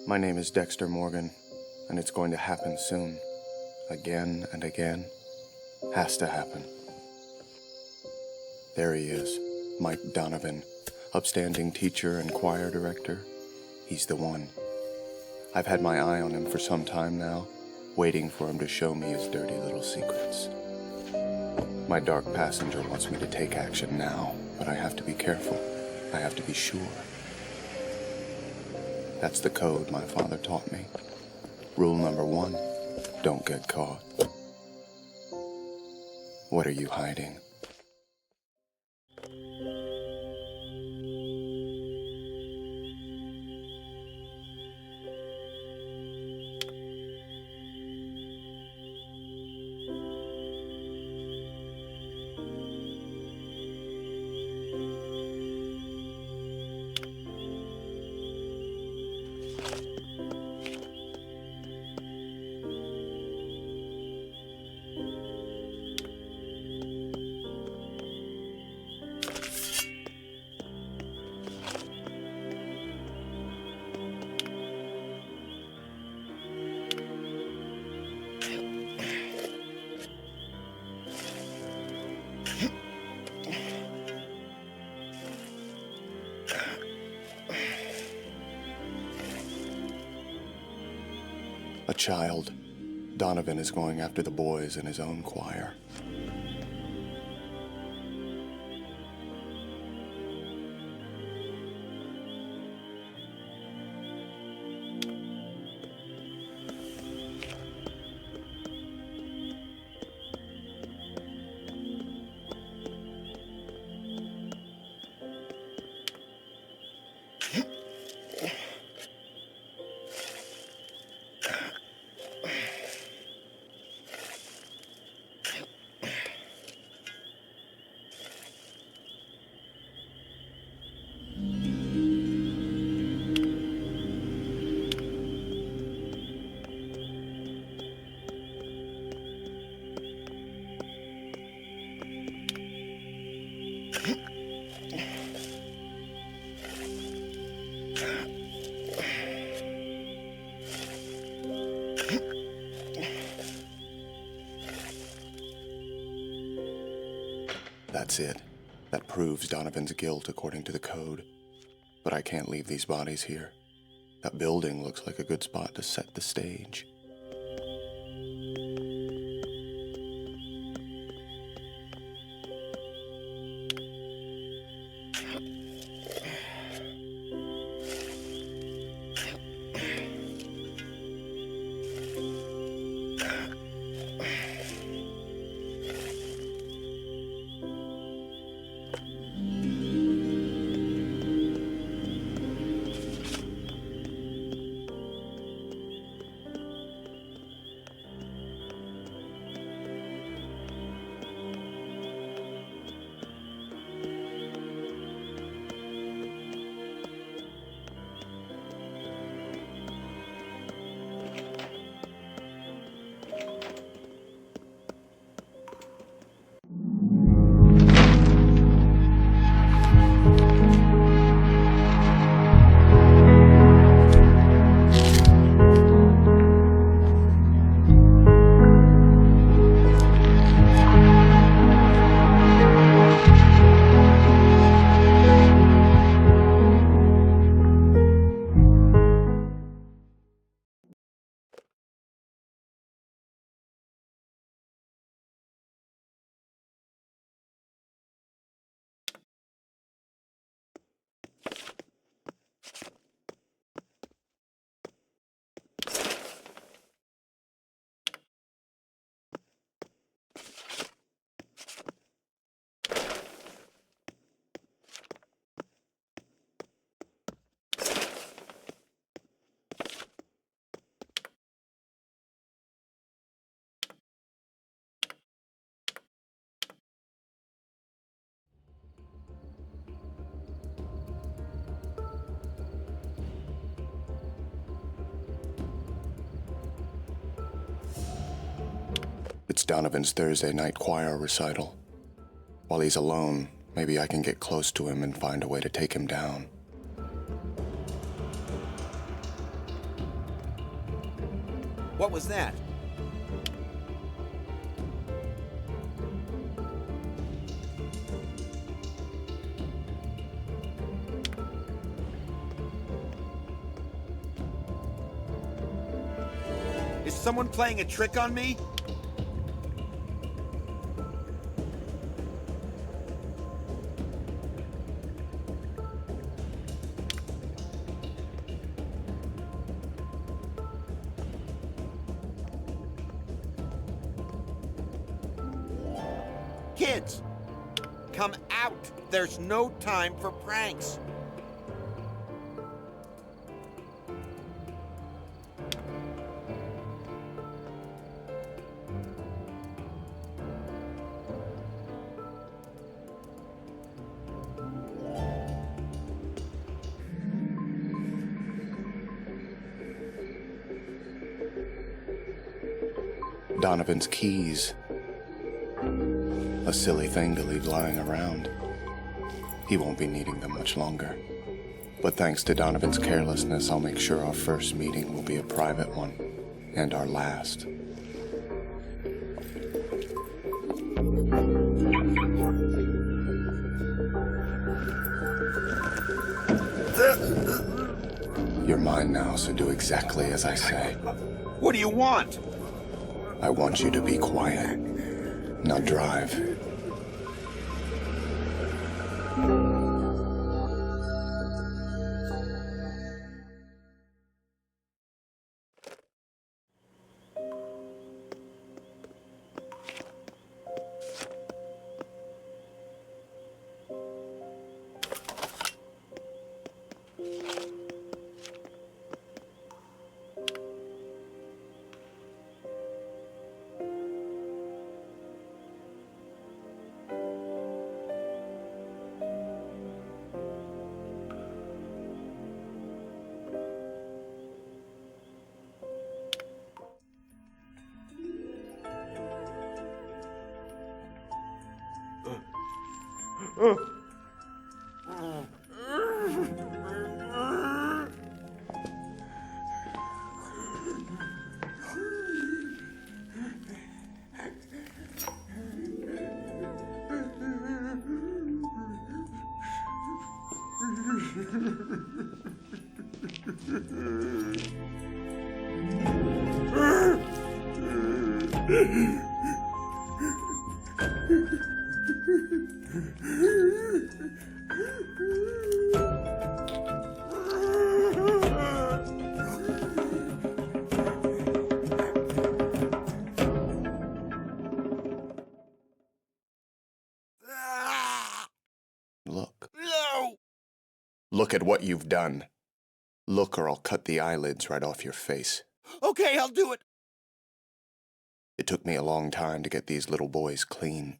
My name is Dexter Morgan, and it's going to happen soon. Again and again. Has to happen. There he is, Mike Donovan, upstanding teacher and choir director. He's the one. I've had my eye on him for some time now, waiting for him to show me his dirty little secrets. My dark passenger wants me to take action now, but I have to be careful. I have to be sure. That's the code my father taught me. Rule number 1, don't get caught. What are you hiding? A child. Donovan is going after the boys in his own choir. That's it. That proves Donovan's guilt according to the code. But I can't leave these bodies here. That building looks like a good spot to set the stage. It's Donovan's Thursday night choir recital. While he's alone, maybe I can get close to him and find a way to take him down. What was that? Is someone playing a trick on me? Kids, come out. There's no time for pranks. Donovan's keys. A silly thing to leave lying around. He won't be needing them much longer. But thanks to Donovan's carelessness, I'll make sure our first meeting will be a private one. And our last. You're mine now, so do exactly as I say. What do you want? I want you to be quiet. Now drive. Look. No! Look at what you've done. Look or I'll cut the eyelids right off your face. Okay, I'll do it. It took me a long time to get these little boys clean.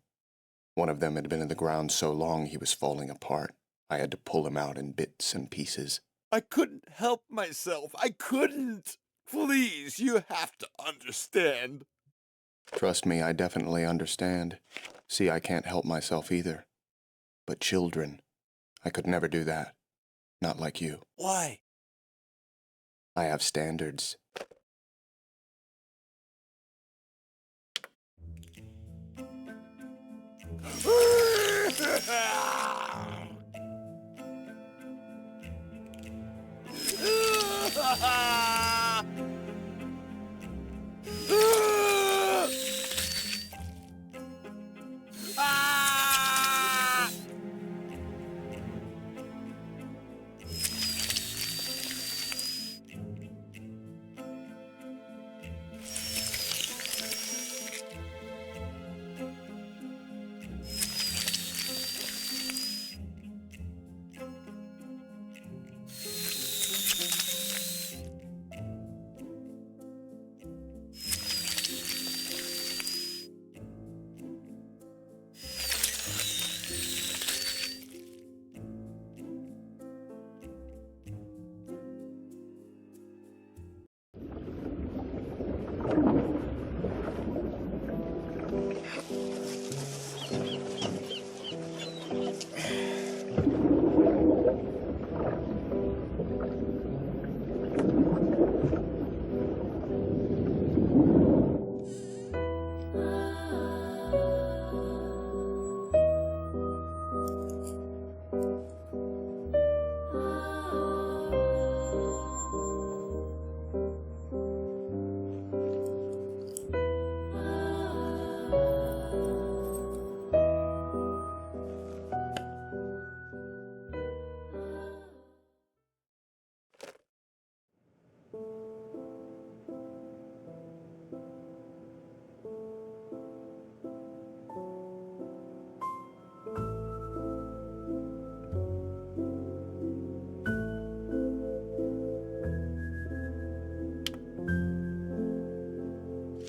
One of them had been in the ground so long he was falling apart. I had to pull him out in bits and pieces. I couldn't help myself. I couldn't. Please, you have to understand. Trust me, I definitely understand. See, I can't help myself either. But children, I could never do that. Not like you. Why? I have standards.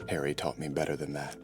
Harry taught me better than that.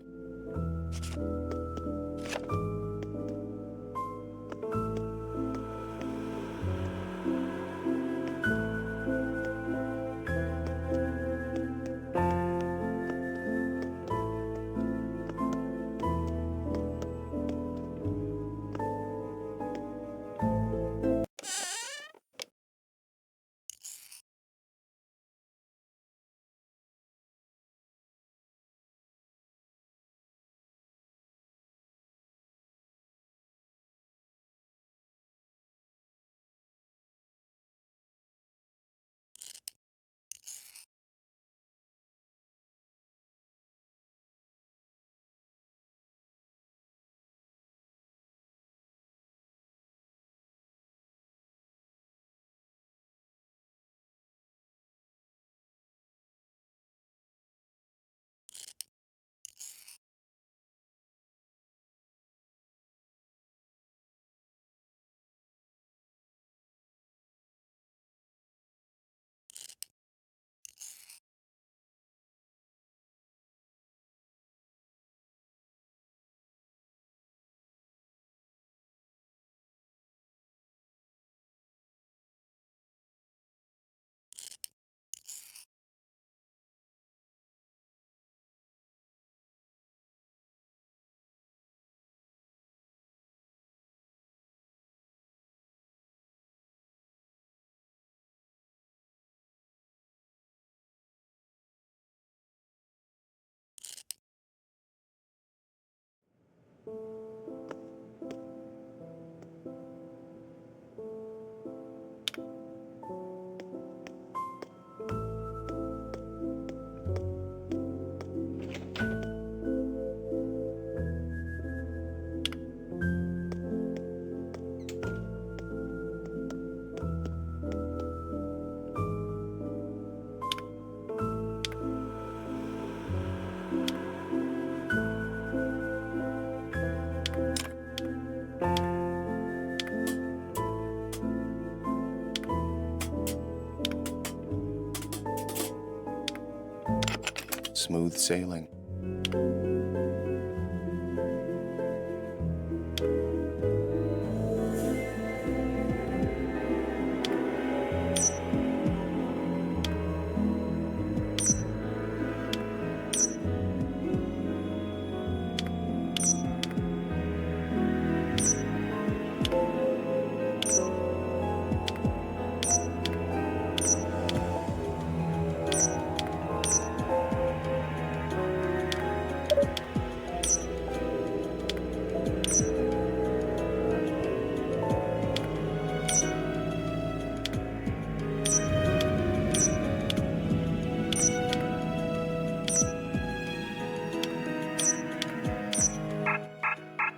Smooth sailing.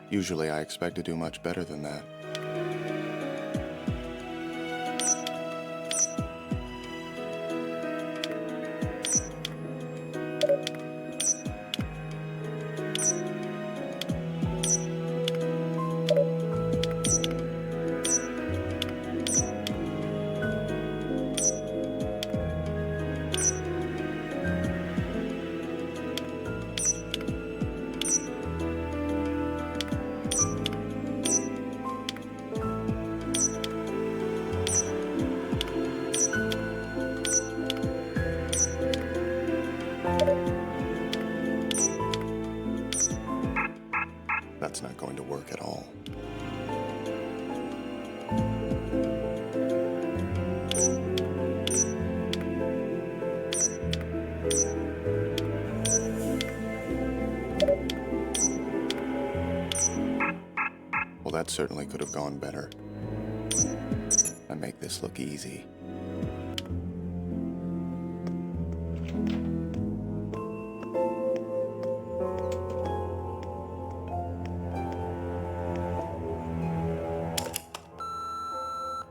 Usually I expect to do much better than that. That's not going to work at all. Well, that certainly could have gone better. I make this look easy.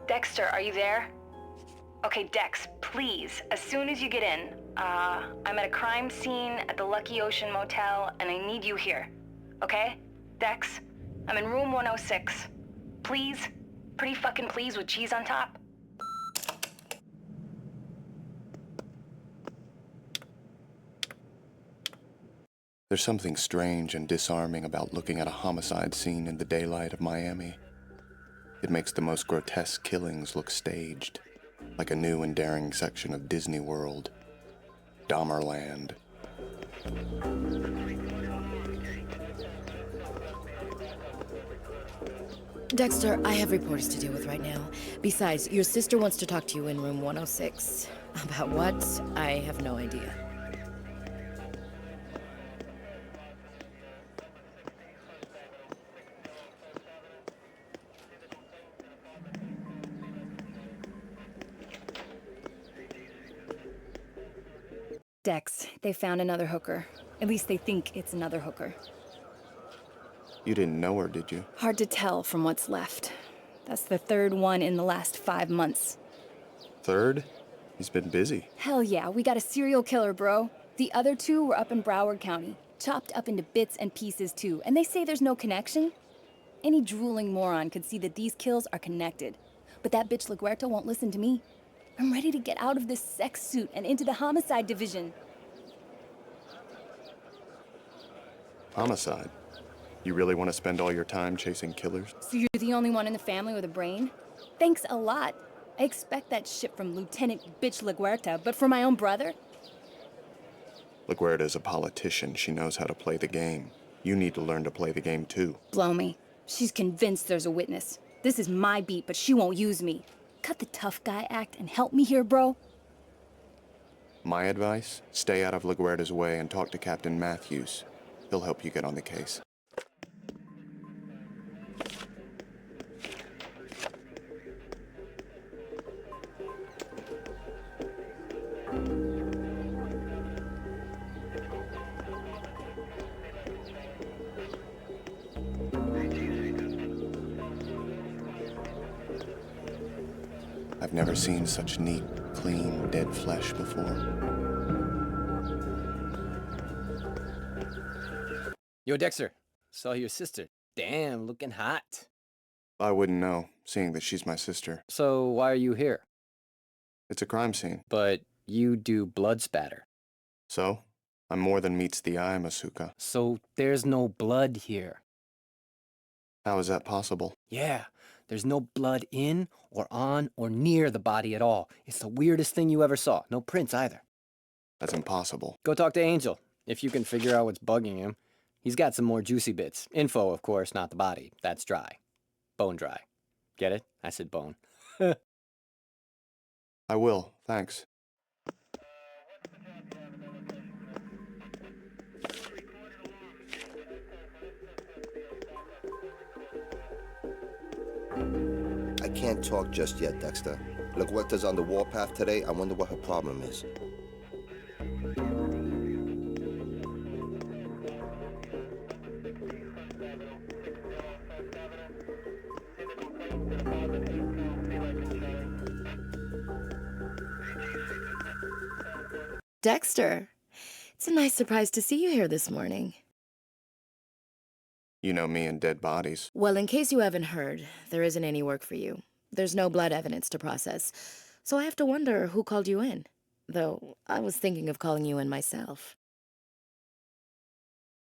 Dexter, are you there? Okay, Dex, please, as soon as you get in, I'm at a crime scene at the Lucky Ocean Motel, and I need you here. Okay? Dex, I'm in room 106. Please? Pretty fucking please with cheese on top? There's something strange and disarming about looking at a homicide scene in the daylight of Miami. It makes the most grotesque killings look staged, like a new and daring section of Disney World, Dahmerland. Dexter, I have reporters to deal with right now. Besides, your sister wants to talk to you in room 106. About what? I have no idea. Dex, they found another hooker. At least they think it's another hooker. You didn't know her, did you? Hard to tell from what's left. That's the third one in the last 5 months. Third? He's been busy. Hell yeah, we got a serial killer, bro. The other 2 were up in Broward County, chopped up into bits and pieces too, and they say there's no connection. Any drooling moron could see that these kills are connected. But that bitch LaGuerta won't listen to me. I'm ready to get out of this sex suit and into the homicide division. Homicide? You really want to spend all your time chasing killers? So you're the only one in the family with a brain? Thanks a lot. I expect that shit from Lieutenant bitch LaGuerta, but for my own brother? LaGuerta's a politician. She knows how to play the game. You need to learn to play the game too. Blow me. She's convinced there's a witness. This is my beat, but she won't use me. Cut the tough guy act and help me here, bro. My advice? Stay out of LaGuerta's way and talk to Captain Matthews. He'll help you get on the case. I've never seen such neat, clean, dead flesh before. Yo, Dexter, saw your sister. Damn, looking hot. I wouldn't know, seeing that she's my sister. So why are you here? It's a crime scene. But you do blood spatter. So? I'm more than meets the eye, Masuka. So there's no blood here. How is that possible? Yeah, there's no blood in or on or near the body at all. It's the weirdest thing you ever saw. No prints either. That's impossible. Go talk to Angel, if you can figure out what's bugging him. He's got some more juicy bits. Info, of course, not the body. That's dry. Bone dry. Get it? I said bone. I will, thanks. I can't talk just yet, Dexter. LaGuerta's on the warpath today. I wonder what her problem is. Dexter, it's a nice surprise to see you here this morning. You know me and dead bodies. Well, in case you haven't heard, there isn't any work for you. There's no blood evidence to process. So I have to wonder who called you in. Though, I was thinking of calling you in myself.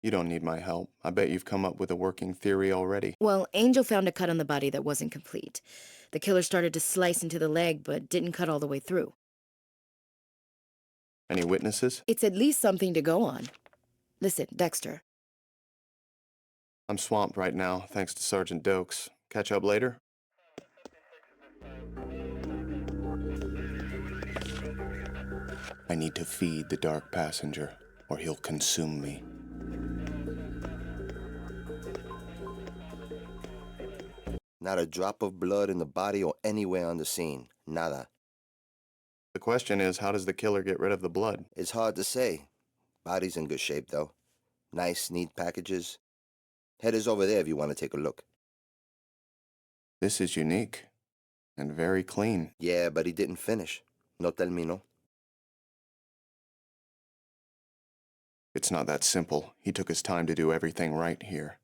You don't need my help. I bet you've come up with a working theory already. Well, Angel found a cut on the body that wasn't complete. The killer started to slice into the leg, but didn't cut all the way through. Any witnesses? It's at least something to go on. Listen, Dexter. I'm swamped right now, thanks to Sergeant Dokes. Catch up later? I need to feed the dark passenger, or he'll consume me. Not a drop of blood in the body or anywhere on the scene. Nada. The question is, how does the killer get rid of the blood? It's hard to say. Body's in good shape, though. Nice, neat packages. Head is over there if you want to take a look. This is unique, and very clean. Yeah, but he didn't finish. No terminó. It's not that simple. He took his time to do everything right here.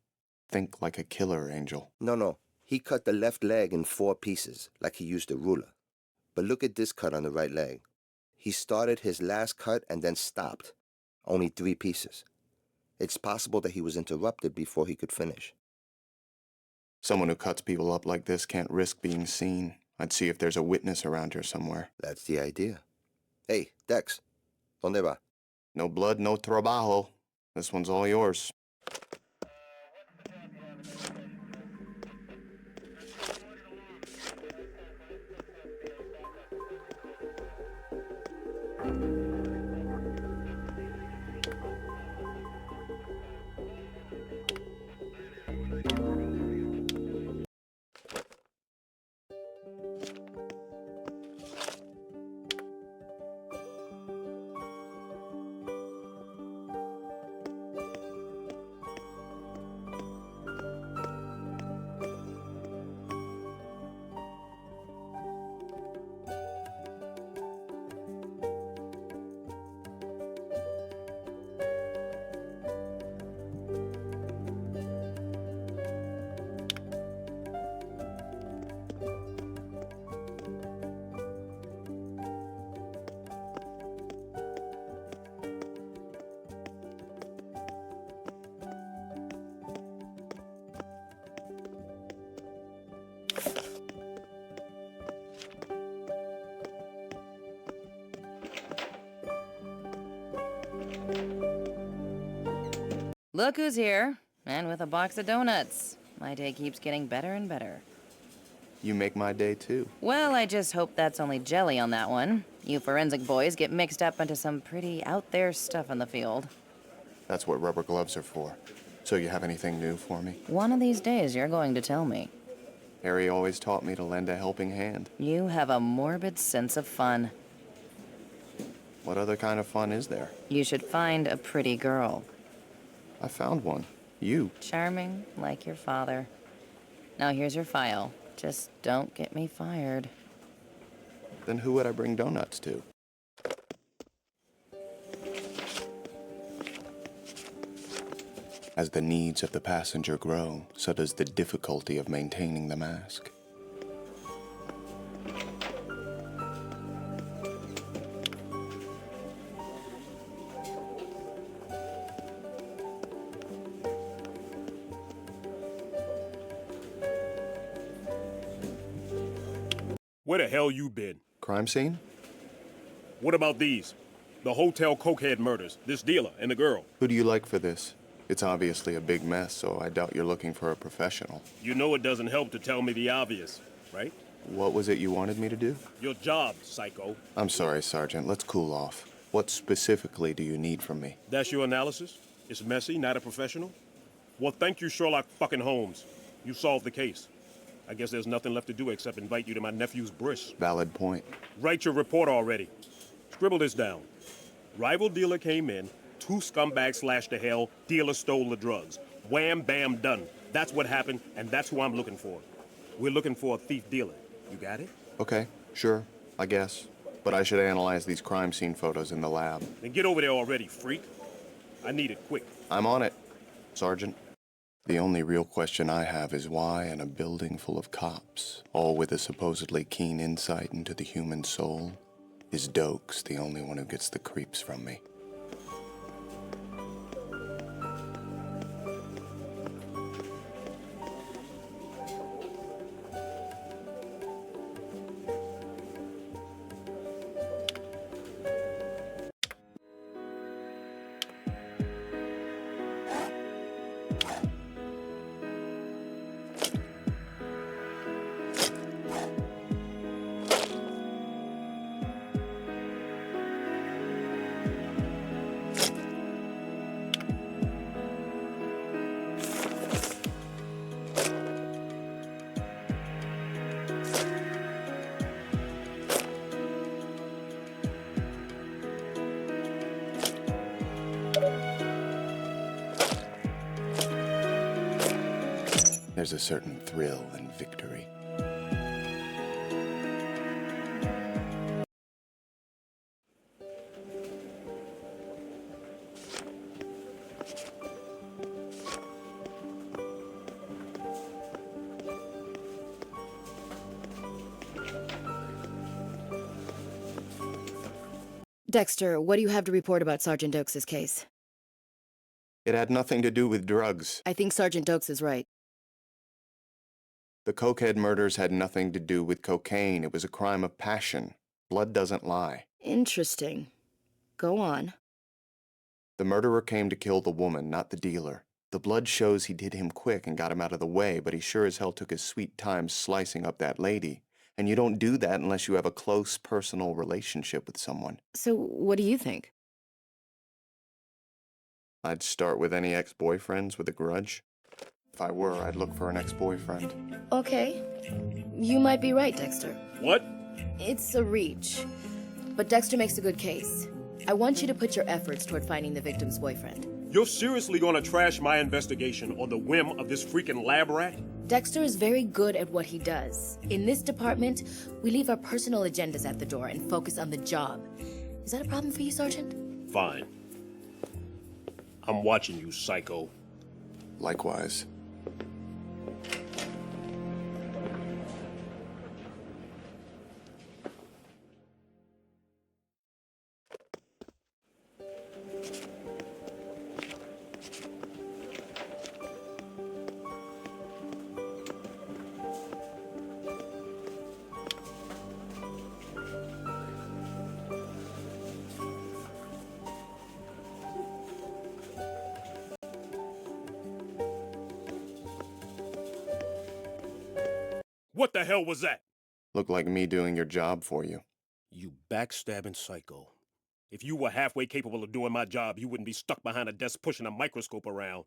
Think like a killer, Angel. No. He cut the left leg in 4 pieces, like he used a ruler. But look at this cut on the right leg. He started his last cut and then stopped. Only 3 pieces. It's possible that he was interrupted before he could finish. Someone who cuts people up like this can't risk being seen. I'd see if there's a witness around here somewhere. That's the idea. Hey, Dex, ¿dónde va? No blood, no trabajo. This one's all yours. Look who's here, and with a box of donuts. My day keeps getting better and better. You make my day too. Well, I just hope that's only jelly on that one. You forensic boys get mixed up into some pretty out there stuff in the field. That's what rubber gloves are for. So you have anything new for me? One of these days, you're going to tell me. Harry always taught me to lend a helping hand. You have a morbid sense of fun. What other kind of fun is there? You should find a pretty girl. I found one. You. Charming, like your father. Now here's your file. Just don't get me fired. Then who would I bring donuts to? As the needs of the passenger grow, so does the difficulty of maintaining the mask. Where the hell you been? Crime scene? What about these? The hotel cokehead murders, this dealer and the girl. Who do you like for this? It's obviously a big mess, so I doubt you're looking for a professional. You know it doesn't help to tell me the obvious, right? What was it you wanted me to do? Your job, psycho. I'm sorry, Sergeant. Let's cool off. What specifically do you need from me? That's your analysis? It's messy, not a professional? Well, thank you, Sherlock fucking Holmes. You solved the case. I guess there's nothing left to do except invite you to my nephew's bris. Valid point. Write your report already. Scribble this down. Rival dealer came in, 2 scumbags slashed to hell, dealer stole the drugs. Wham, bam, done. That's what happened, and that's who I'm looking for. We're looking for a thief dealer. You got it? Okay, sure, I guess. But I should analyze these crime scene photos in the lab. Then get over there already, freak. I need it quick. I'm on it, Sergeant. The only real question I have is why, in a building full of cops, all with a supposedly keen insight into the human soul, is Dokes the only one who gets the creeps from me? There's a certain thrill in victory. Dexter, what do you have to report about Sergeant Dokes' case? It had nothing to do with drugs. I think Sergeant Dokes is right. The cokehead murders had nothing to do with cocaine. It was a crime of passion. Blood doesn't lie. Interesting. Go on. The murderer came to kill the woman, not the dealer. The blood shows he did him quick and got him out of the way, but he sure as hell took his sweet time slicing up that lady. And you don't do that unless you have a close personal relationship with someone. So, what do you think? I'd start with any ex-boyfriends with a grudge. If I were, I'd look for an ex-boyfriend. Okay. You might be right, Dexter. What? It's a reach. But Dexter makes a good case. I want you to put your efforts toward finding the victim's boyfriend. You're seriously gonna trash my investigation on the whim of this freaking lab rat? Dexter is very good at what he does. In this department, we leave our personal agendas at the door and focus on the job. Is that a problem for you, Sergeant? Fine. I'm watching you, psycho. Likewise. What the hell was that? Looked like me doing your job for you. You backstabbing psycho. If you were halfway capable of doing my job, you wouldn't be stuck behind a desk pushing a microscope around.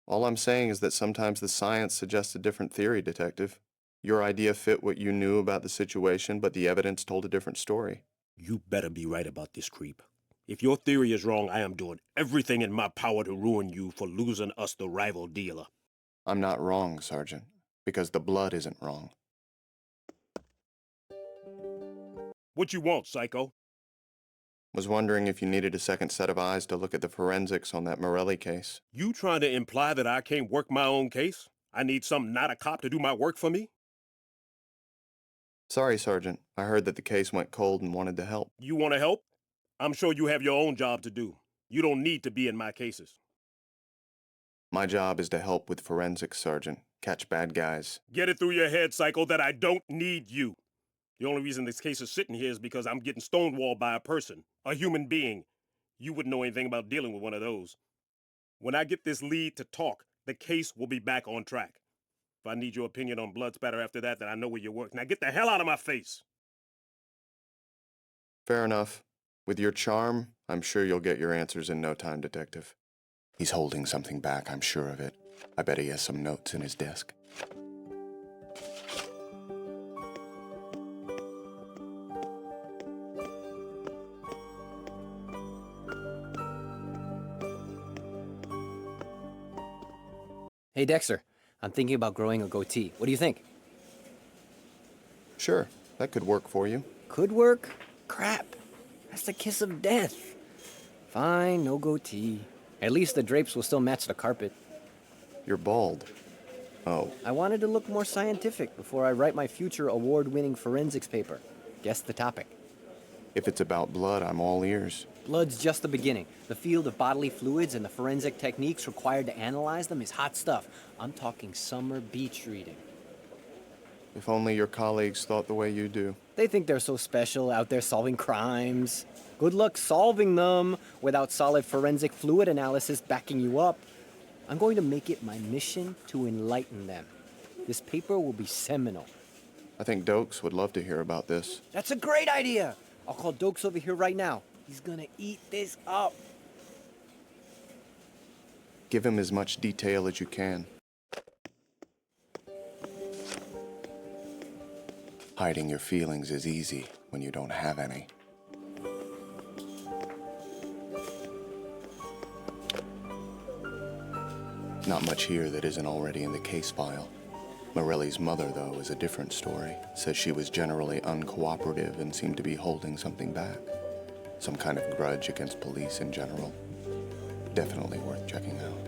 All I'm saying is that sometimes the science suggests a different theory, Detective. Your idea fit what you knew about the situation, but the evidence told a different story. You better be right about this, creep. If your theory is wrong, I am doing everything in my power to ruin you for losing us the rival dealer. I'm not wrong, Sergeant, because the blood isn't wrong. What you want, psycho? Was wondering if you needed a second set of eyes to look at the forensics on that Morelli case. You trying to imply that I can't work my own case? I need some not a cop to do my work for me? Sorry, Sergeant. I heard that the case went cold and wanted to help. You want to help? I'm sure you have your own job to do. You don't need to be in my cases. My job is to help with forensics, Sergeant. Catch bad guys. Get it through your head, psycho, that I don't need you. The only reason this case is sitting here is because I'm getting stonewalled by a person, a human being. You wouldn't know anything about dealing with one of those. When I get this lead to talk, the case will be back on track. If I need your opinion on blood spatter after that, then I know where you work. Now get the hell out of my face! Fair enough. With your charm, I'm sure you'll get your answers in no time, Detective. He's holding something back, I'm sure of it. I bet he has some notes in his desk. Hey, Dexter, I'm thinking about growing a goatee. What do you think? Sure, that could work for you. Could work? Crap. That's the kiss of death. Fine, no goatee. At least the drapes will still match the carpet. You're bald. Oh, I wanted to look more scientific before I write my future award-winning forensics paper. Guess the topic. if it's about blood, I'm all ears. Blood's just the beginning. The field of bodily fluids and the forensic techniques required to analyze them is hot stuff. I'm talking summer beach reading. If only your colleagues thought the way you do. They think they're so special out there solving crimes. Good luck solving them without solid forensic fluid analysis backing you up. I'm going to make it my mission to enlighten them. This paper will be seminal. I think Dokes would love to hear about this. That's a great idea! I'll call Dokes over here right now. He's gonna eat this up. Give him as much detail as you can. Hiding your feelings is easy when you don't have any. Not much here that isn't already in the case file. Morelli's mother, though, is a different story. Says she was generally uncooperative and seemed to be holding something back. Some kind of grudge against police in general. Definitely worth checking out.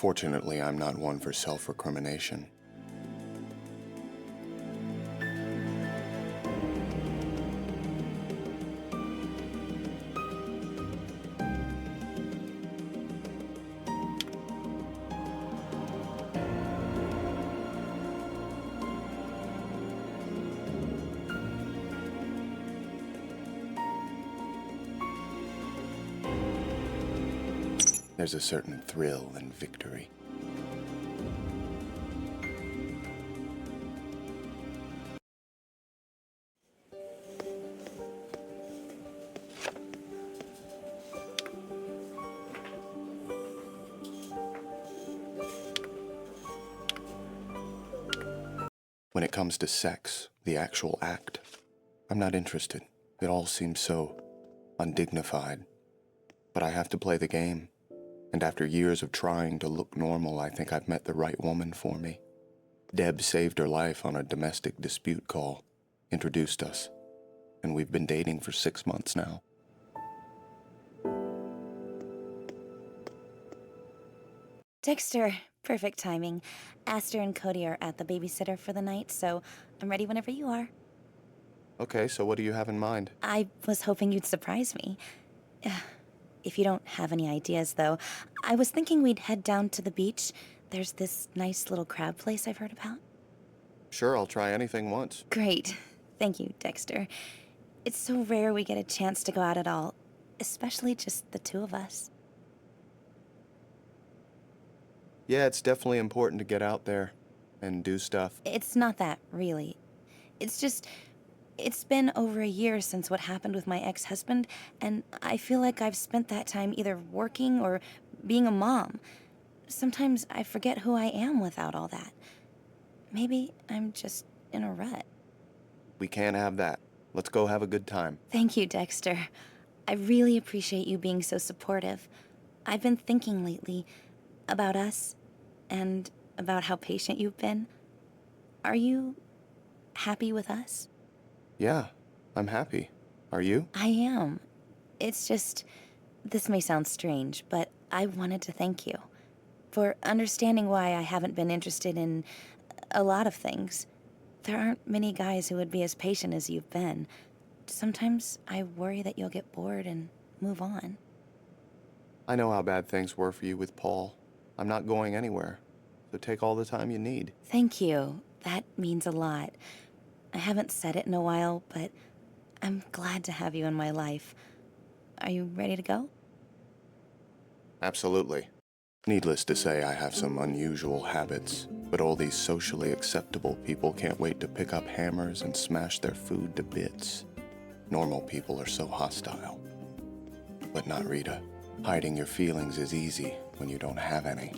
Fortunately, I'm not one for self-recrimination. There's a certain thrill in victory. When it comes to sex, the actual act, I'm not interested. It all seems so undignified. But I have to play the game. And after years of trying to look normal, I think I've met the right woman for me. Deb saved her life on a domestic dispute call, introduced us, and we've been dating for 6 months now. Dexter, perfect timing. Aster and Cody are at the babysitter for the night, so I'm ready whenever you are. Okay, so what do you have in mind? I was hoping you'd surprise me. If you don't have any ideas, though, I was thinking we'd head down to the beach. There's this nice little crab place I've heard about. Sure, I'll try anything once. Great. Thank you, Dexter. It's so rare we get a chance to go out at all, especially just the two of us. Yeah, it's definitely important to get out there and do stuff. It's not that, really. It's just, it's been over a year since what happened with my ex-husband, and I feel like I've spent that time either working or being a mom. Sometimes I forget who I am without all that. Maybe I'm just in a rut. We can't have that. Let's go have a good time. Thank you, Dexter. I really appreciate you being so supportive. I've been thinking lately about us and about how patient you've been. Are you happy with us? Yeah, I'm happy. Are you? I am. It's just, this may sound strange, but I wanted to thank you for understanding why I haven't been interested in a lot of things. There aren't many guys who would be as patient as you've been. Sometimes I worry that you'll get bored and move on. I know how bad things were for you with Paul. I'm not going anywhere, so take all the time you need. Thank you. That means a lot. I haven't said it in a while, but I'm glad to have you in my life. Are you ready to go? Absolutely. Needless to say, I have some unusual habits, but all these socially acceptable people can't wait to pick up hammers and smash their food to bits. Normal people are so hostile. But not Rita. Hiding your feelings is easy when you don't have any.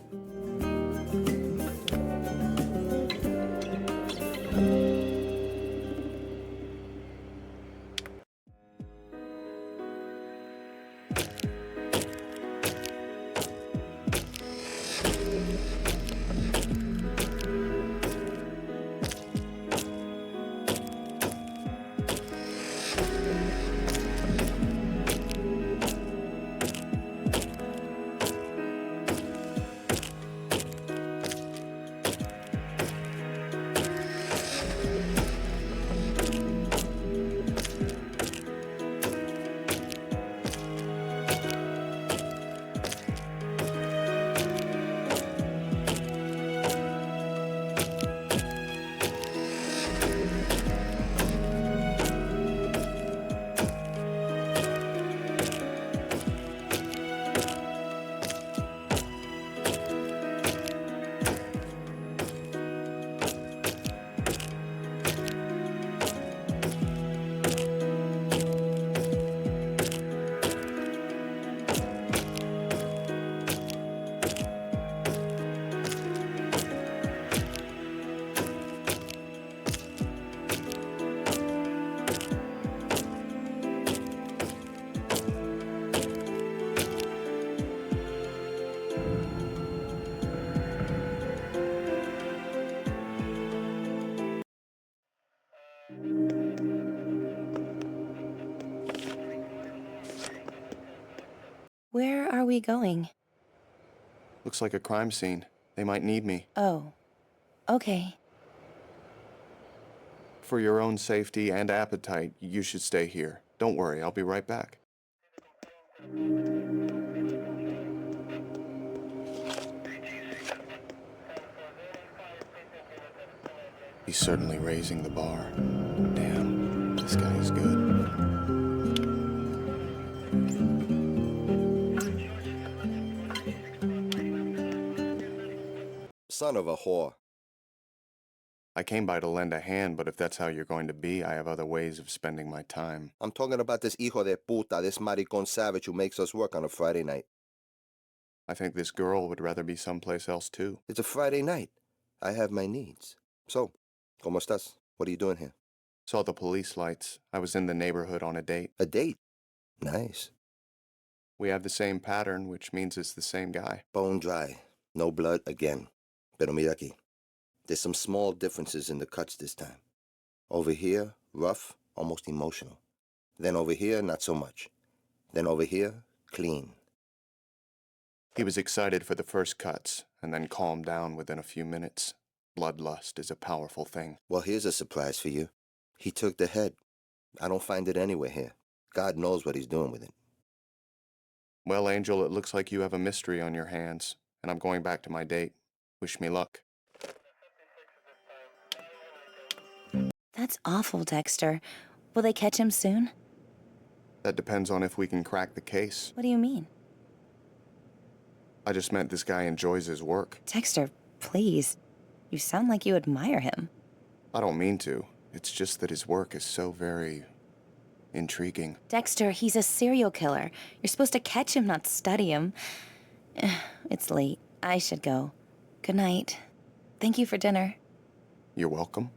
Where are we going? Looks like a crime scene. They might need me. Oh, okay. For your own safety and appetite, you should stay here. Don't worry, I'll be right back. He's certainly raising the bar. Damn, this guy is good. Son of a whore. I came by to lend a hand, but if that's how you're going to be, I have other ways of spending my time. I'm talking about this hijo de puta, this maricon savage who makes us work on a Friday night. I think this girl would rather be someplace else too. It's a Friday night. I have my needs. So, ¿cómo estás? What are you doing here? Saw the police lights. I was in the neighborhood on a date. A date? Nice. We have the same pattern, which means it's the same guy. Bone dry. No blood again. Pero mira aquí. There's some small differences in the cuts this time. Over here, rough, almost emotional. Then over here, not so much. Then over here, clean. He was excited for the first cuts, and then calmed down within a few minutes. Bloodlust is a powerful thing. Well, here's a surprise for you. He took the head. I don't find it anywhere here. God knows what he's doing with it. Well, Angel, it looks like you have a mystery on your hands, and I'm going back to my date. Wish me luck. That's awful, Dexter. Will they catch him soon? That depends on if we can crack the case. What do you mean? I just meant this guy enjoys his work. Dexter, please. You sound like you admire him. I don't mean to. It's just that his work is so very intriguing. Dexter, he's a serial killer. You're supposed to catch him, not study him. It's late. I should go. Good night. Thank you for dinner. You're welcome.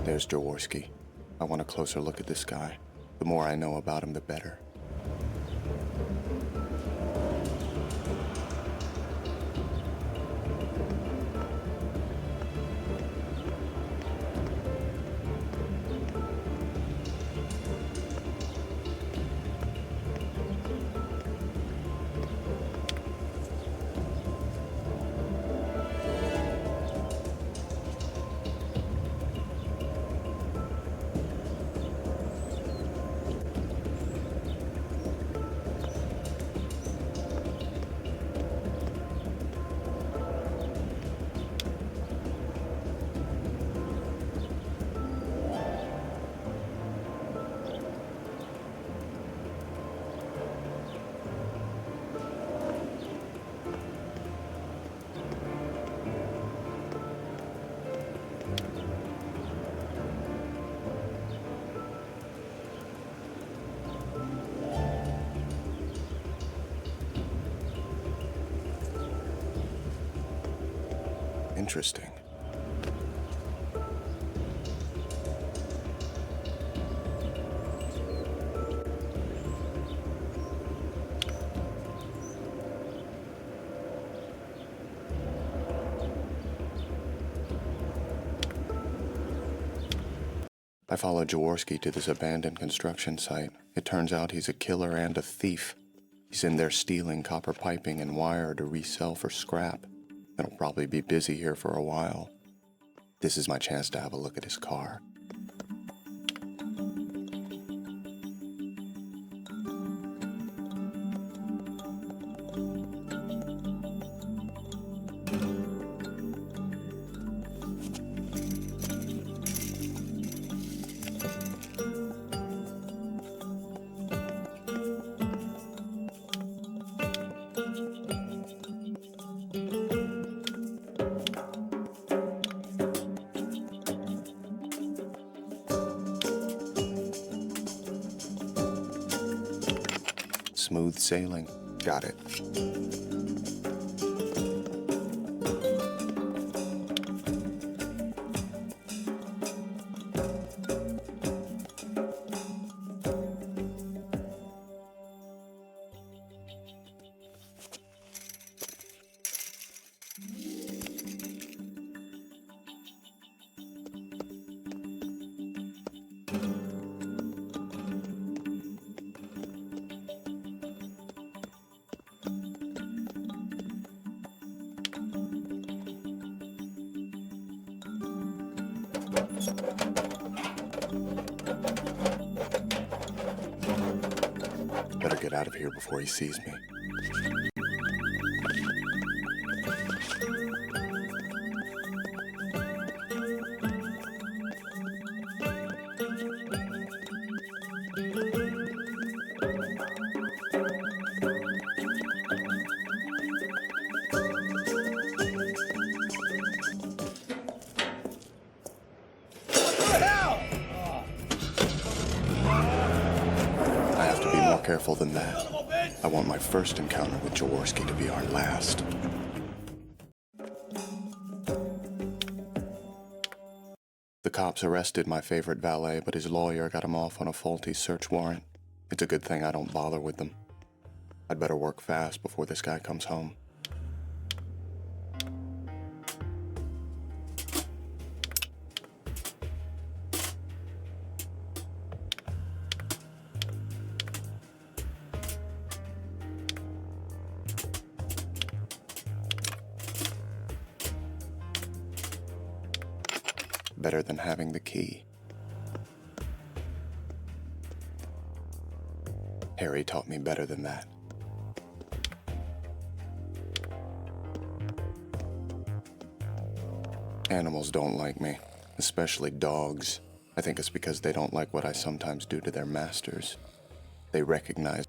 There's Jaworski. I want a closer look at this guy. The more I know about him, the better. Interesting. I followed Jaworski to this abandoned construction site. It turns out he's a killer and a thief. He's in there stealing copper piping and wire to resell for scrap. He'll probably be busy here for a while. This is my chance to have a look at his car. Smooth sailing. Got it. Better get out of here before he sees me. I have to be more careful than that. I want my first encounter with Jaworski to be our last. The cops arrested my favorite valet, but his lawyer got him off on a faulty search warrant. It's a good thing I don't bother with them. I'd better work fast before this guy comes home. Better than having the key. Harry taught me better than that. Animals don't like me, especially dogs. I think it's because they don't like what I sometimes do to their masters. They recognize.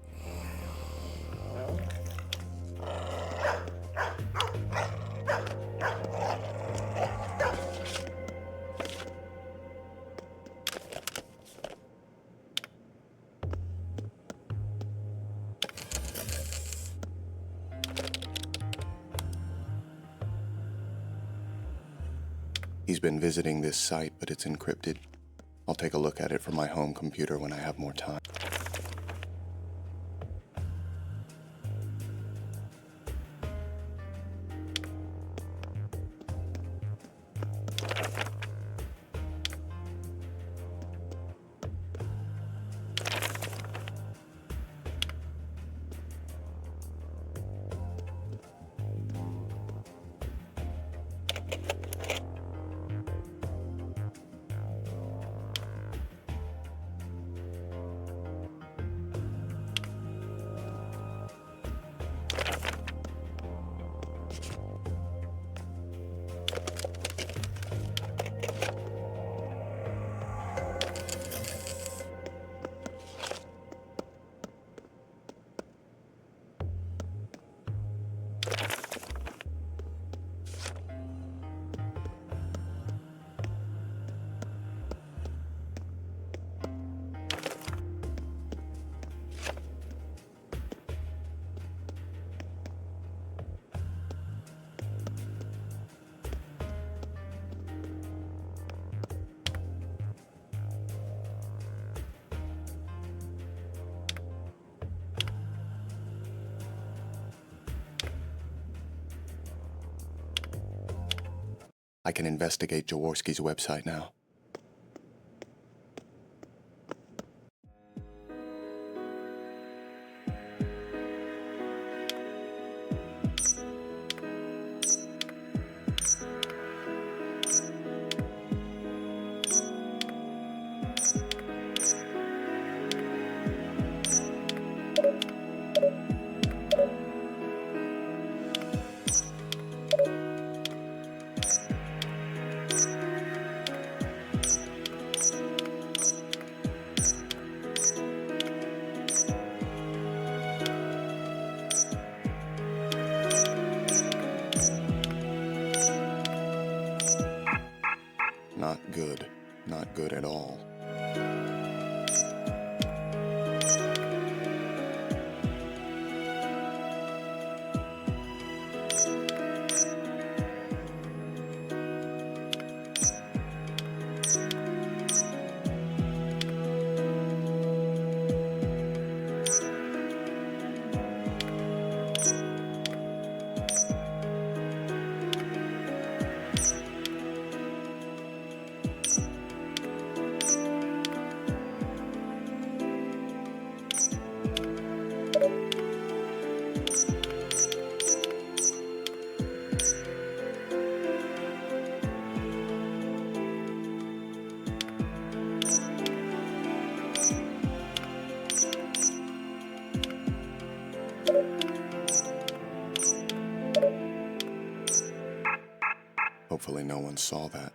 He's been visiting this site, but it's encrypted. I'll take a look at it from my home computer when I have more time. I can investigate Jaworski's website now. Not good. Not good at all. Hopefully no one saw that.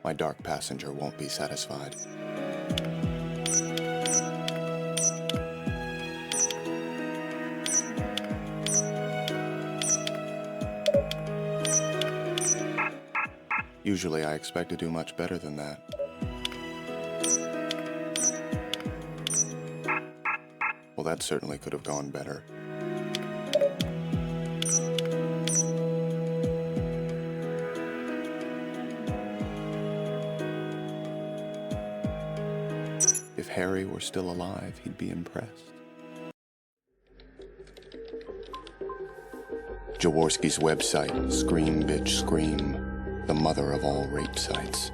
My dark passenger won't be satisfied. Usually I expect to do much better than that. Well, that certainly could have gone better. If Harry were still alive, he'd be impressed. Jaworski's website, Scream Bitch Scream, the mother of all rape sites.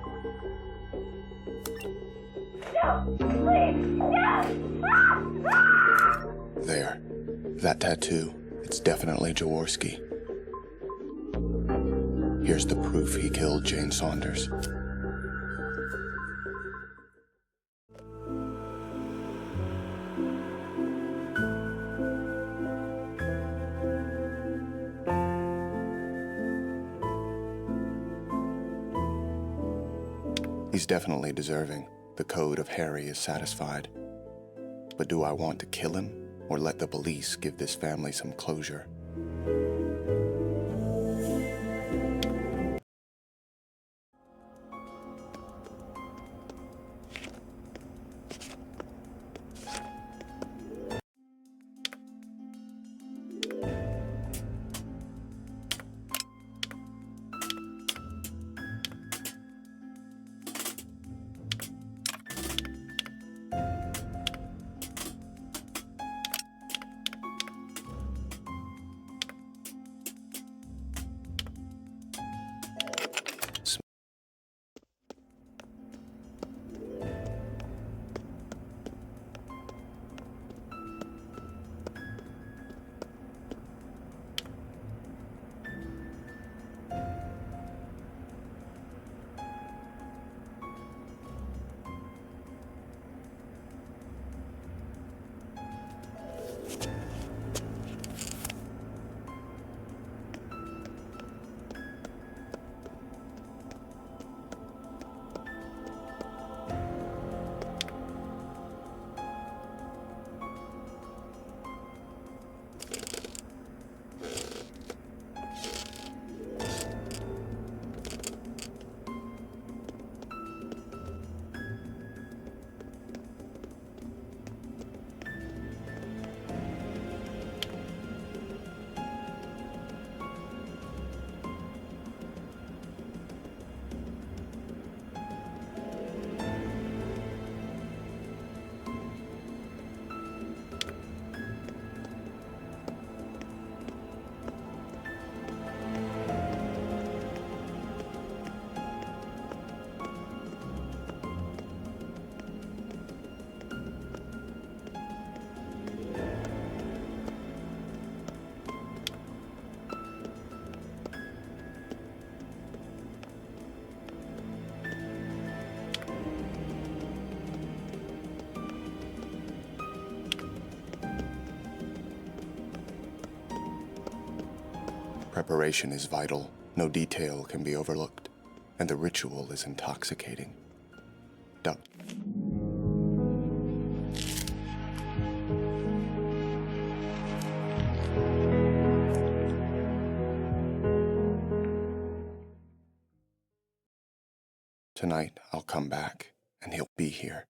No, please, no! There. That tattoo. It's definitely Jaworski. Here's the proof he killed Jane Saunders. He's definitely deserving. The code of Harry is satisfied. But do I want to kill him, or let the police give this family some closure? Preparation is vital. No detail can be overlooked. And the ritual is intoxicating. Duck. Tonight, I'll come back, and he'll be here.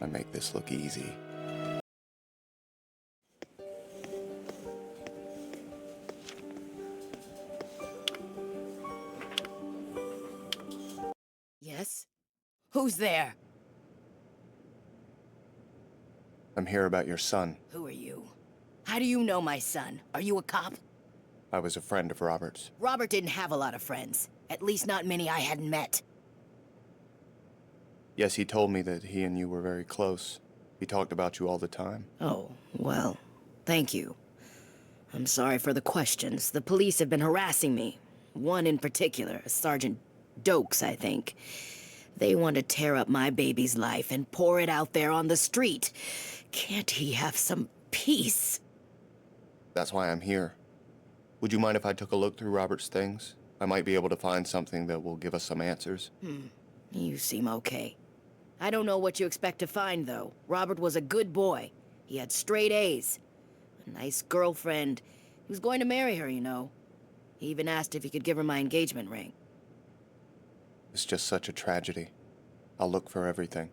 to make this look easy. Yes? Who's there? I'm here about your son. Who are you? How do you know my son? Are you a cop? I was a friend of Robert's. Robert didn't have a lot of friends. At least not many I hadn't met. Yes, he told me that he and you were very close. He talked about you all the time. Oh, well, thank you. I'm sorry for the questions. The police have been harassing me. One in particular, Sergeant Dokes, I think. They want to tear up my baby's life and pour it out there on the street. Can't he have some peace? That's why I'm here. Would you mind if I took a look through Robert's things? I might be able to find something that will give us some answers. You seem okay. I don't know what you expect to find, though. Robert was a good boy. He had straight A's. A nice girlfriend. He was going to marry her, you know. He even asked if he could give her my engagement ring. It's just such a tragedy. I'll look for everything.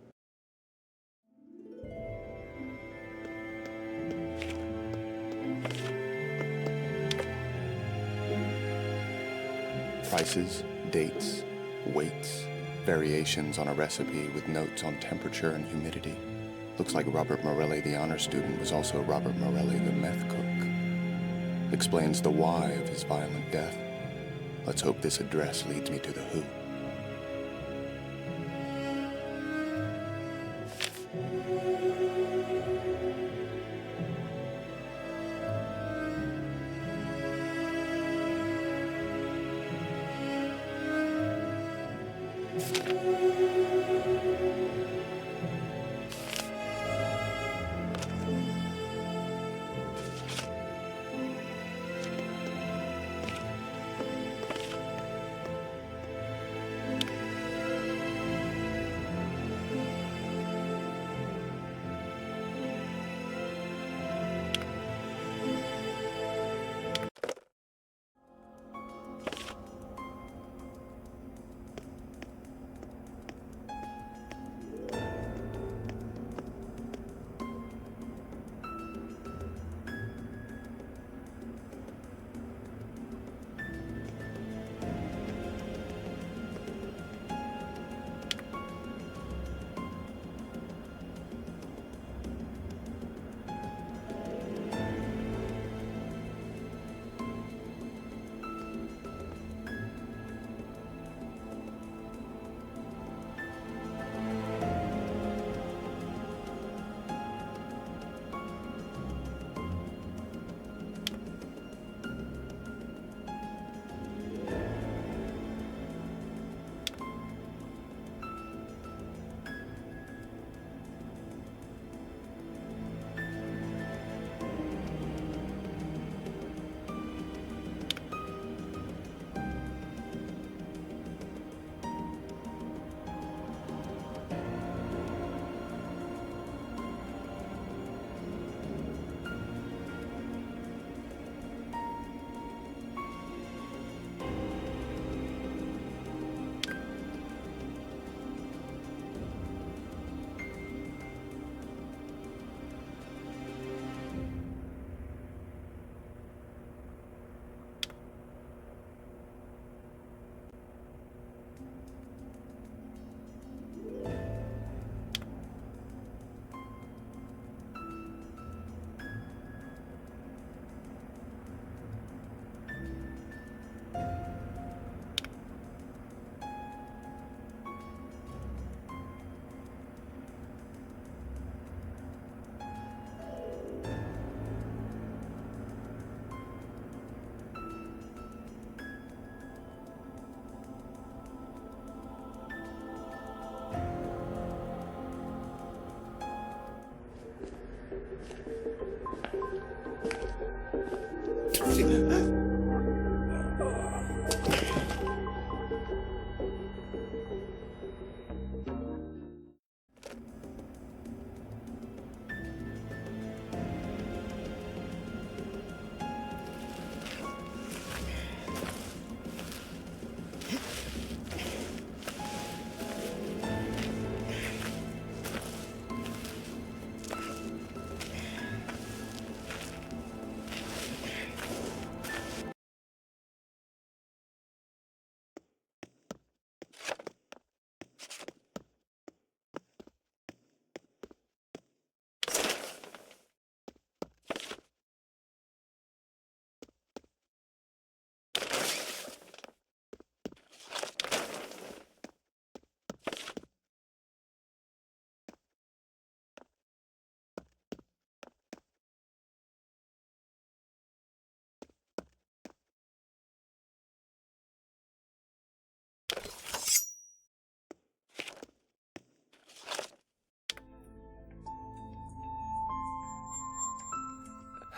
Prices, dates, weights, variations on a recipe with notes on temperature and humidity. Looks like Robert Morelli, the honor student, was also Robert Morelli, the meth cook. Explains the why of his violent death. Let's hope this address leads me to the who.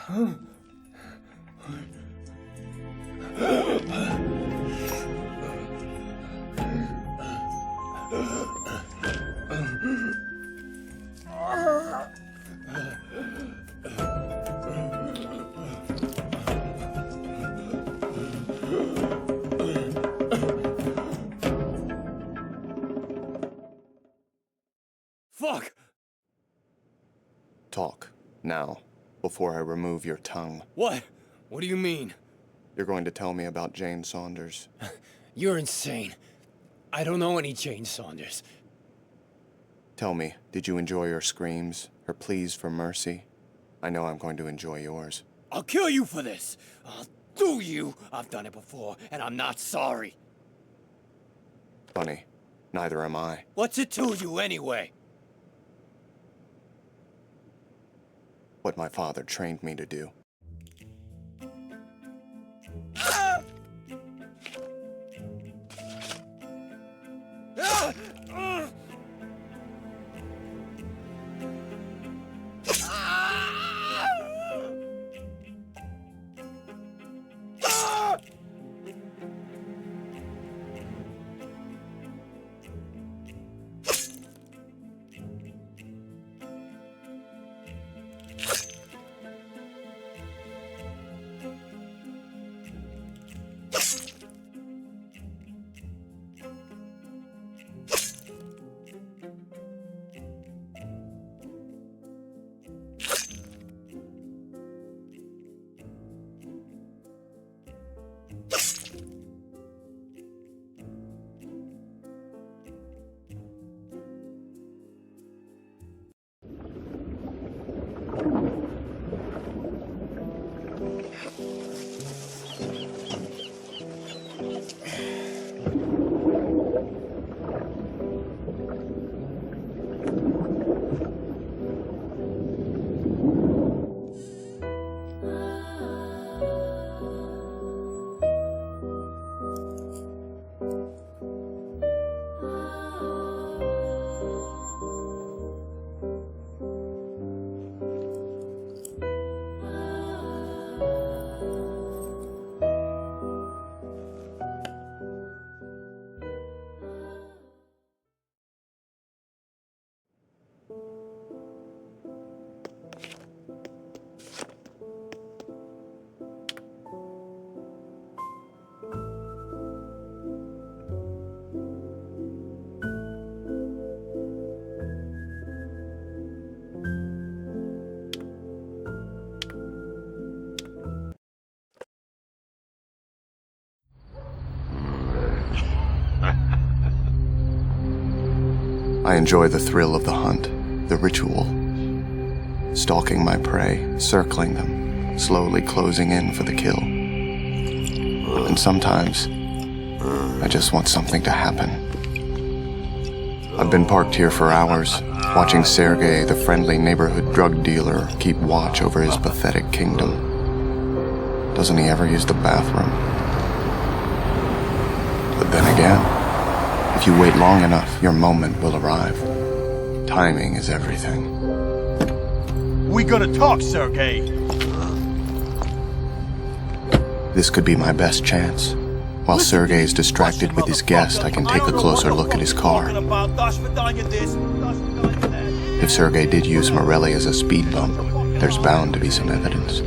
Fuck! Talk, now, before I remove your tongue. What? What do you mean? You're going to tell me about Jane Saunders. You're insane. I don't know any Jane Saunders. Tell me, did you enjoy her screams, her pleas for mercy? I know I'm going to enjoy yours. I'll kill you for this! I'll do you! I've done it before, and I'm not sorry. Funny, neither am I. What's it to you anyway? What my father trained me to do. I enjoy the thrill of the hunt, the ritual. Stalking my prey, circling them, slowly closing in for the kill. And sometimes, I just want something to happen. I've been parked here for hours, watching Sergei, the friendly neighborhood drug dealer, keep watch over his pathetic kingdom. Doesn't he ever use the bathroom? But then again, if you wait long enough, your moment will arrive. Timing is everything. We gonna talk, Sergei. This could be my best chance. While Sergei is distracted with his guest, I can take a closer look at his car. If Sergei did use Morelli as a speed bump, there's bound to be some evidence.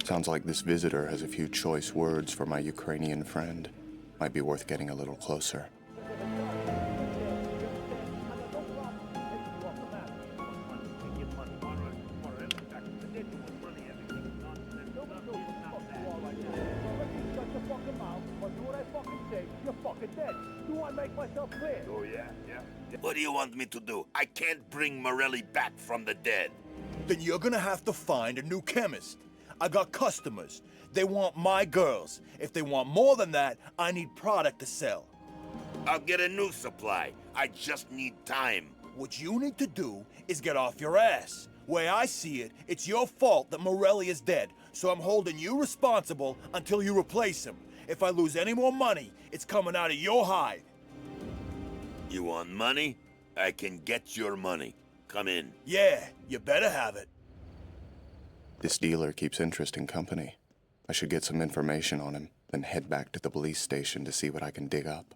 Sounds like this visitor has a few choice words for my Ukrainian friend. Might be worth getting a little closer. What do you want me to do? I can't bring Morelli back from the dead. Then you're gonna have to find a new chemist. I got customers. They want my girls. If they want more than that, I need product to sell. I'll get a new supply. I just need time. What you need to do is get off your ass. Way I see it, it's your fault that Morelli is dead, so I'm holding you responsible until you replace him. If I lose any more money, it's coming out of your hide. You want money? I can get your money. Come in. Yeah, you better have it. This dealer keeps interesting company. I should get some information on him, then head back to the police station to see what I can dig up.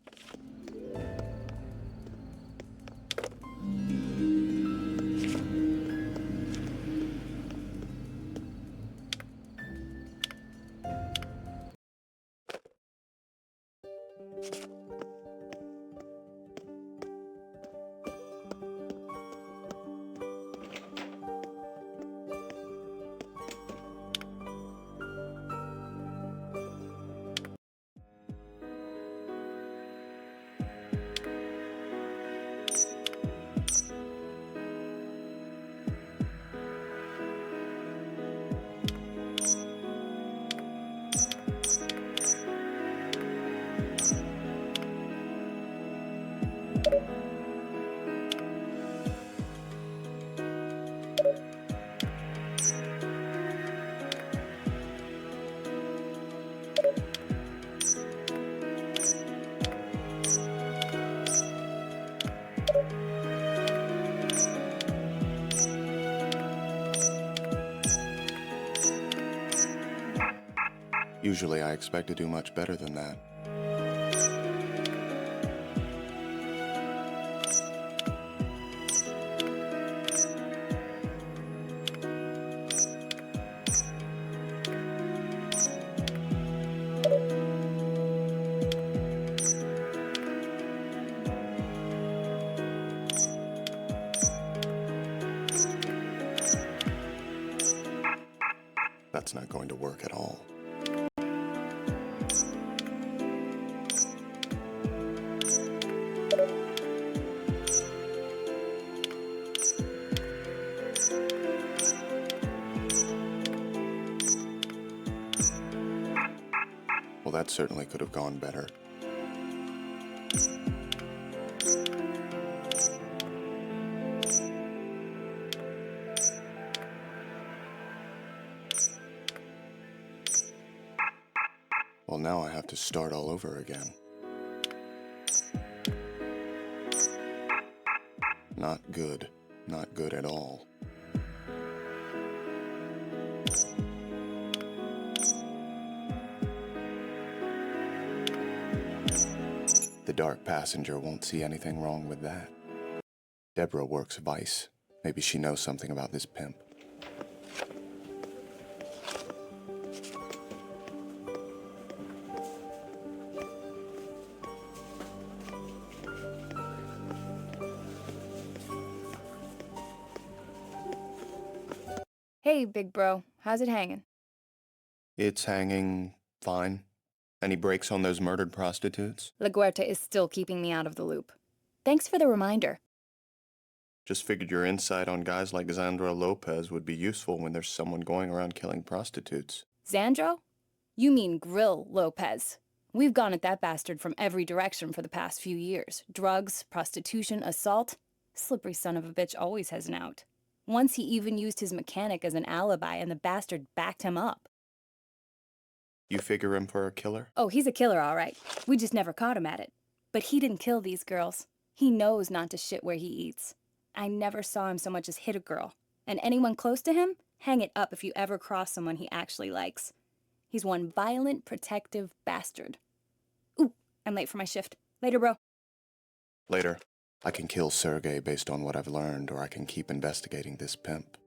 Usually I expect to do much better than that. That's not going to work at all. Well, that certainly could have gone better. Well, now I have to start all over again. Not good. Not good at all. The dark passenger won't see anything wrong with that. Deborah works Vice. Maybe she knows something about this pimp. Hey, big bro. How's it hanging? It's hanging fine. Any breaks on those murdered prostitutes? La Guerta is still keeping me out of the loop. Thanks for the reminder. Just figured your insight on guys like Xandro Lopez would be useful when there's someone going around killing prostitutes. Xandro? You mean Grill Lopez. We've gone at that bastard from every direction for the past few years. Drugs, prostitution, assault. Slippery son of a bitch always has an out. Once he even used his mechanic as an alibi and the bastard backed him up. You figure him for a killer? Oh, he's a killer, all right. We just never caught him at it. But he didn't kill these girls. He knows not to shit where he eats. I never saw him so much as hit a girl. And anyone close to him, hang it up if you ever cross someone he actually likes. He's one violent, protective bastard. Ooh, I'm late for my shift. Later, bro. Later. I can kill Sergei based on what I've learned, or I can keep investigating this pimp.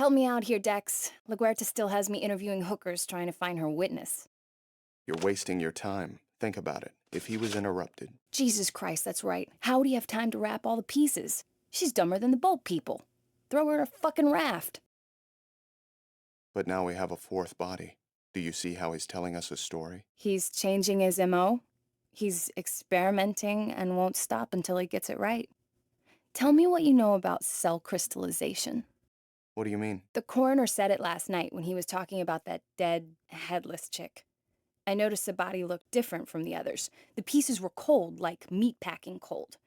Help me out here, Dex. LaGuerta still has me interviewing hookers trying to find her witness. You're wasting your time. Think about it. If he was interrupted. Jesus Christ, that's right. How would he have time to wrap all the pieces? She's dumber than the boat people. Throw her in a fucking raft. But now we have a fourth body. Do you see how he's telling us a story? He's changing his MO. He's experimenting and won't stop until he gets it right. Tell me what you know about cell crystallization. What do you mean? The coroner said it last night when he was talking about that dead, headless chick. I noticed the body looked different from the others. The pieces were cold, like meatpacking cold.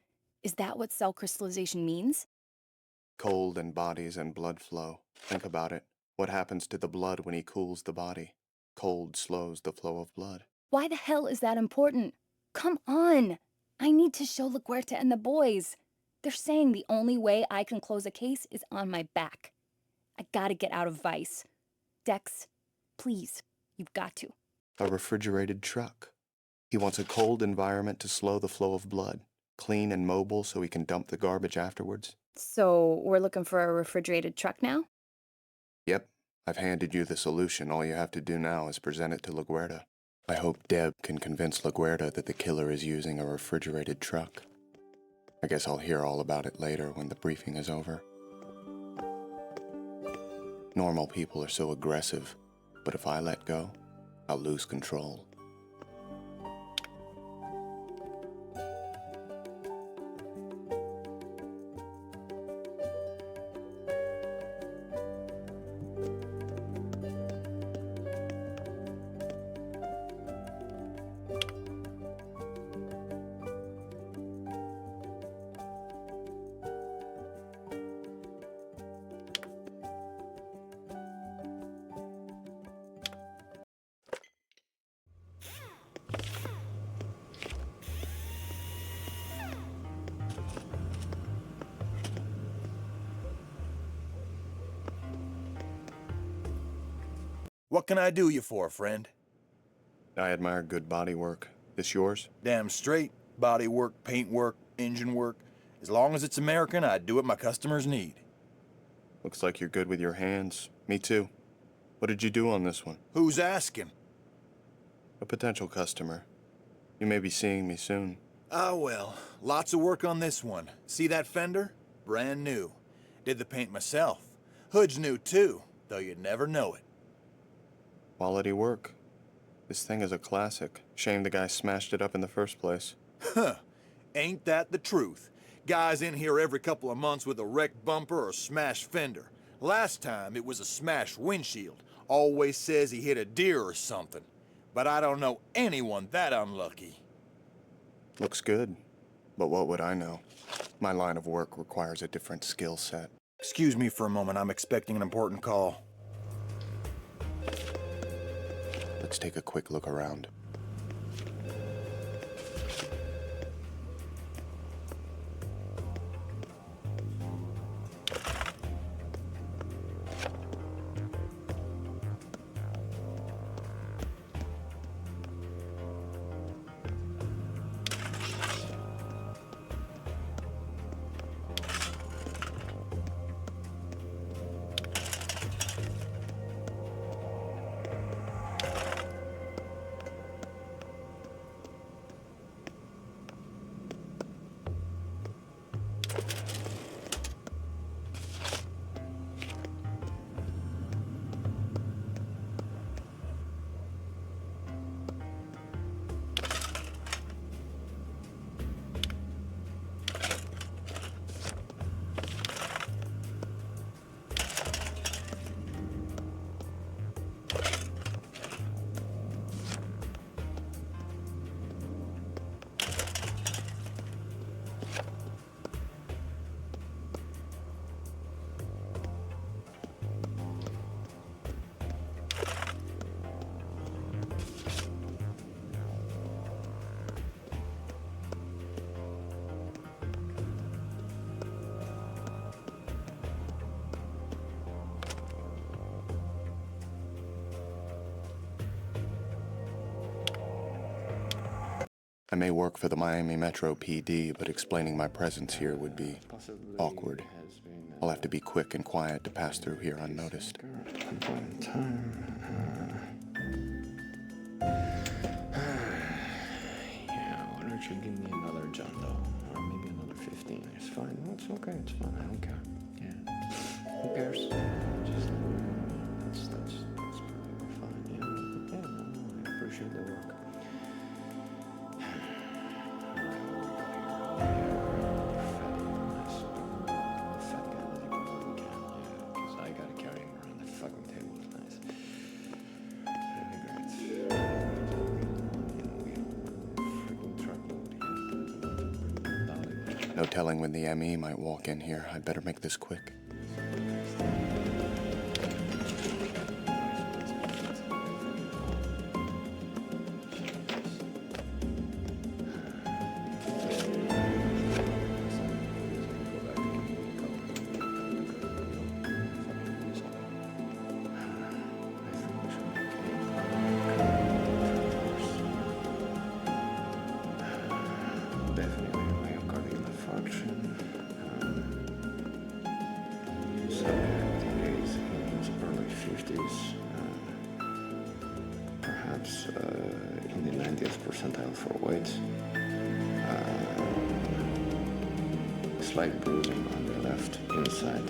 Is that what cell crystallization means? Cold and bodies and blood flow. Think about it. What happens to the blood when he cools the body? Cold slows the flow of blood. Why the hell is that important? Come on! I need to show LaGuerta and the boys. They're saying the only way I can close a case is on my back. I gotta get out of Vice. Dex, please, you've got to. A refrigerated truck. He wants a cold environment to slow the flow of blood. Clean and mobile so he can dump the garbage afterwards. So, we're looking for a refrigerated truck now? Yep. I've handed you the solution. All you have to do now is present it to LaGuerta. I hope Deb can convince LaGuerta that the killer is using a refrigerated truck. I guess I'll hear all about it later when the briefing is over. Normal people are so aggressive, but if I let go, I'll lose control. What can I do you for, friend? I admire good body work. This yours? Damn straight. Body work, paint work, engine work. As long as it's American, I do what my customers need. Looks like you're good with your hands. Me too. What did you do on this one? Who's asking? A potential customer. You may be seeing me soon. Ah, well. Lots of work on this one. See that fender? Brand new. Did the paint myself. Hood's new too, though you'd never know it. Quality work. This thing is a classic. Shame the guy smashed it up in the first place. Huh. Ain't that the truth? Guys in here every couple of months with a wrecked bumper or smashed fender. Last time it was a smashed windshield. Always says he hit a deer or something. But I don't know anyone that unlucky. Looks good. But what would I know? My line of work requires a different skill set. Excuse me for a moment. I'm expecting an important call. Let's take a quick look around. may work for the Miami Metro PD, but explaining my presence here would be awkward. I'll have to be quick and quiet to pass through here unnoticed. Yeah, why don't you give me another John doe? Or maybe another 15. It's fine. No, it's okay. It's fine. I don't care. Yeah. Who cares? Just that's perfectly fine. Yeah. Yeah. No, I appreciate the work. No telling when the ME might walk in here. I'd better make this quick. In the 90th percentile for weight. Slight bruising on the left inside.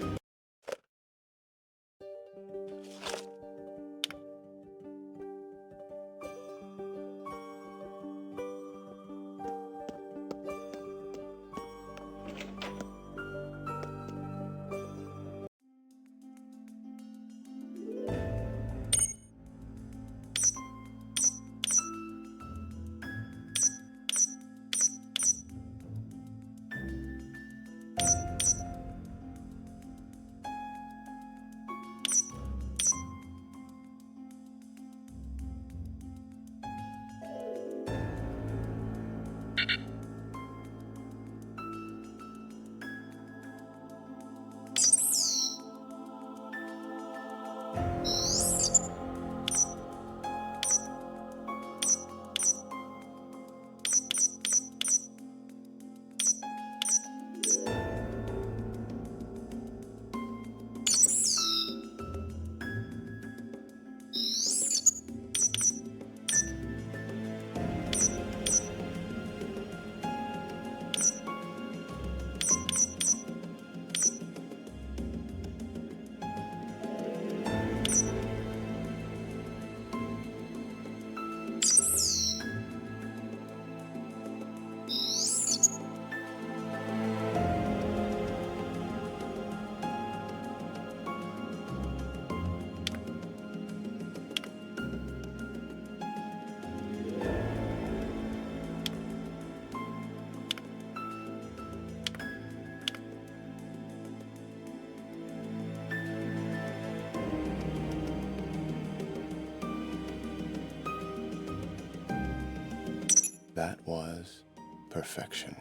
That was perfection.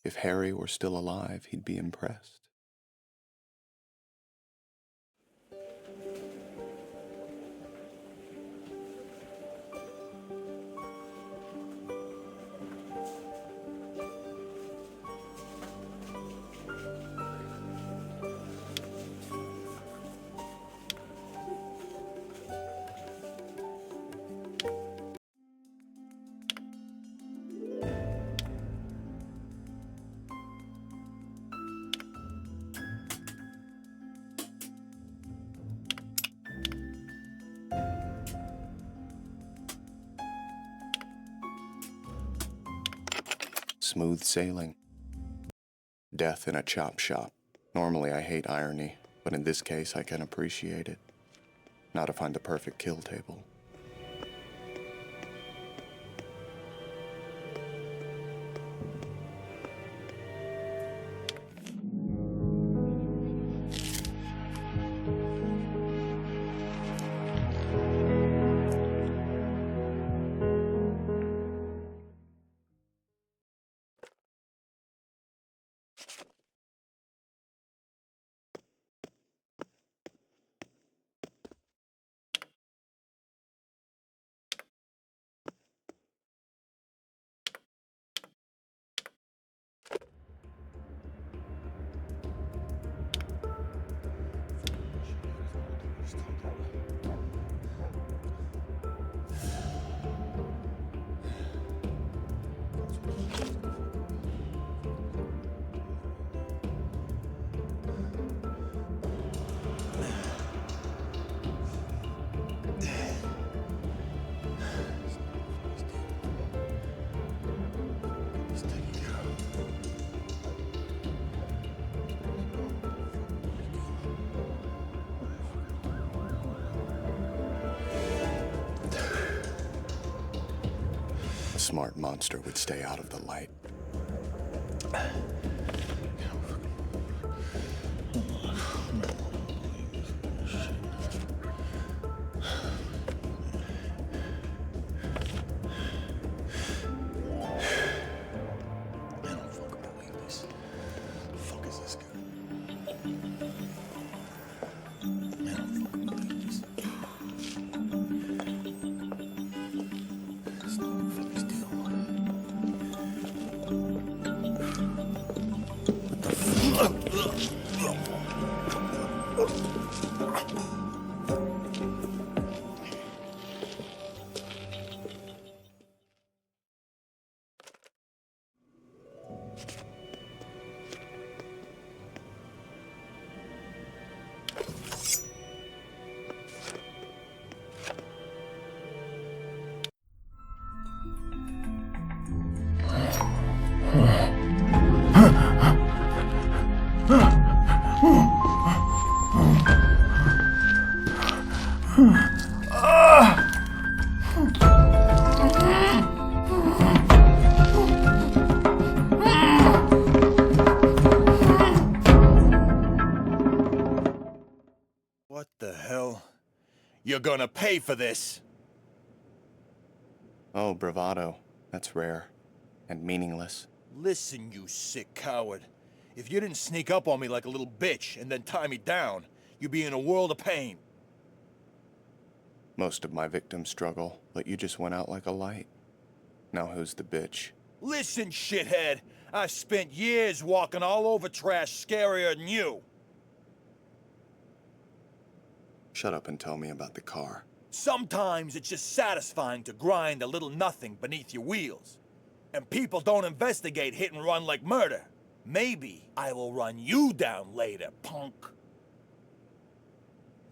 If Harry were still alive, he'd be impressed. Smooth sailing. Death in a chop shop. Normally I hate irony, but in this case I can appreciate it. Now to find the perfect kill table. smart monster would stay out of the light. What the hell? You're gonna pay for this! Oh, bravado. That's rare. And meaningless. Listen, you sick coward. If you didn't sneak up on me like a little bitch and then tie me down, you'd be in a world of pain. Most of my victims struggle, but you just went out like a light. Now who's the bitch? Listen, shithead. I've spent years walking all over trash scarier than you. Shut up and tell me about the car. Sometimes it's just satisfying to grind a little nothing beneath your wheels. And people don't investigate hit and run like murder. Maybe I will run you down later, punk.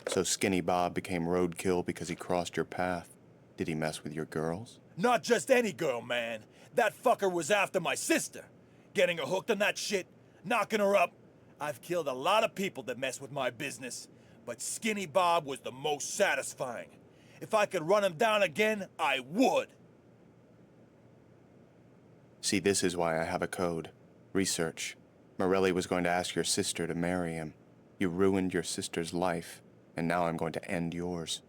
So Skinny Bob became roadkill because he crossed your path. Did he mess with your girls? Not just any girl, man. That fucker was after my sister. Getting her hooked on that shit, knocking her up. I've killed a lot of people that mess with my business, but Skinny Bob was the most satisfying. If I could run him down again, I would. See, this is why I have a code. Research. Morelli was going to ask your sister to marry him. You ruined your sister's life, and now I'm going to end yours.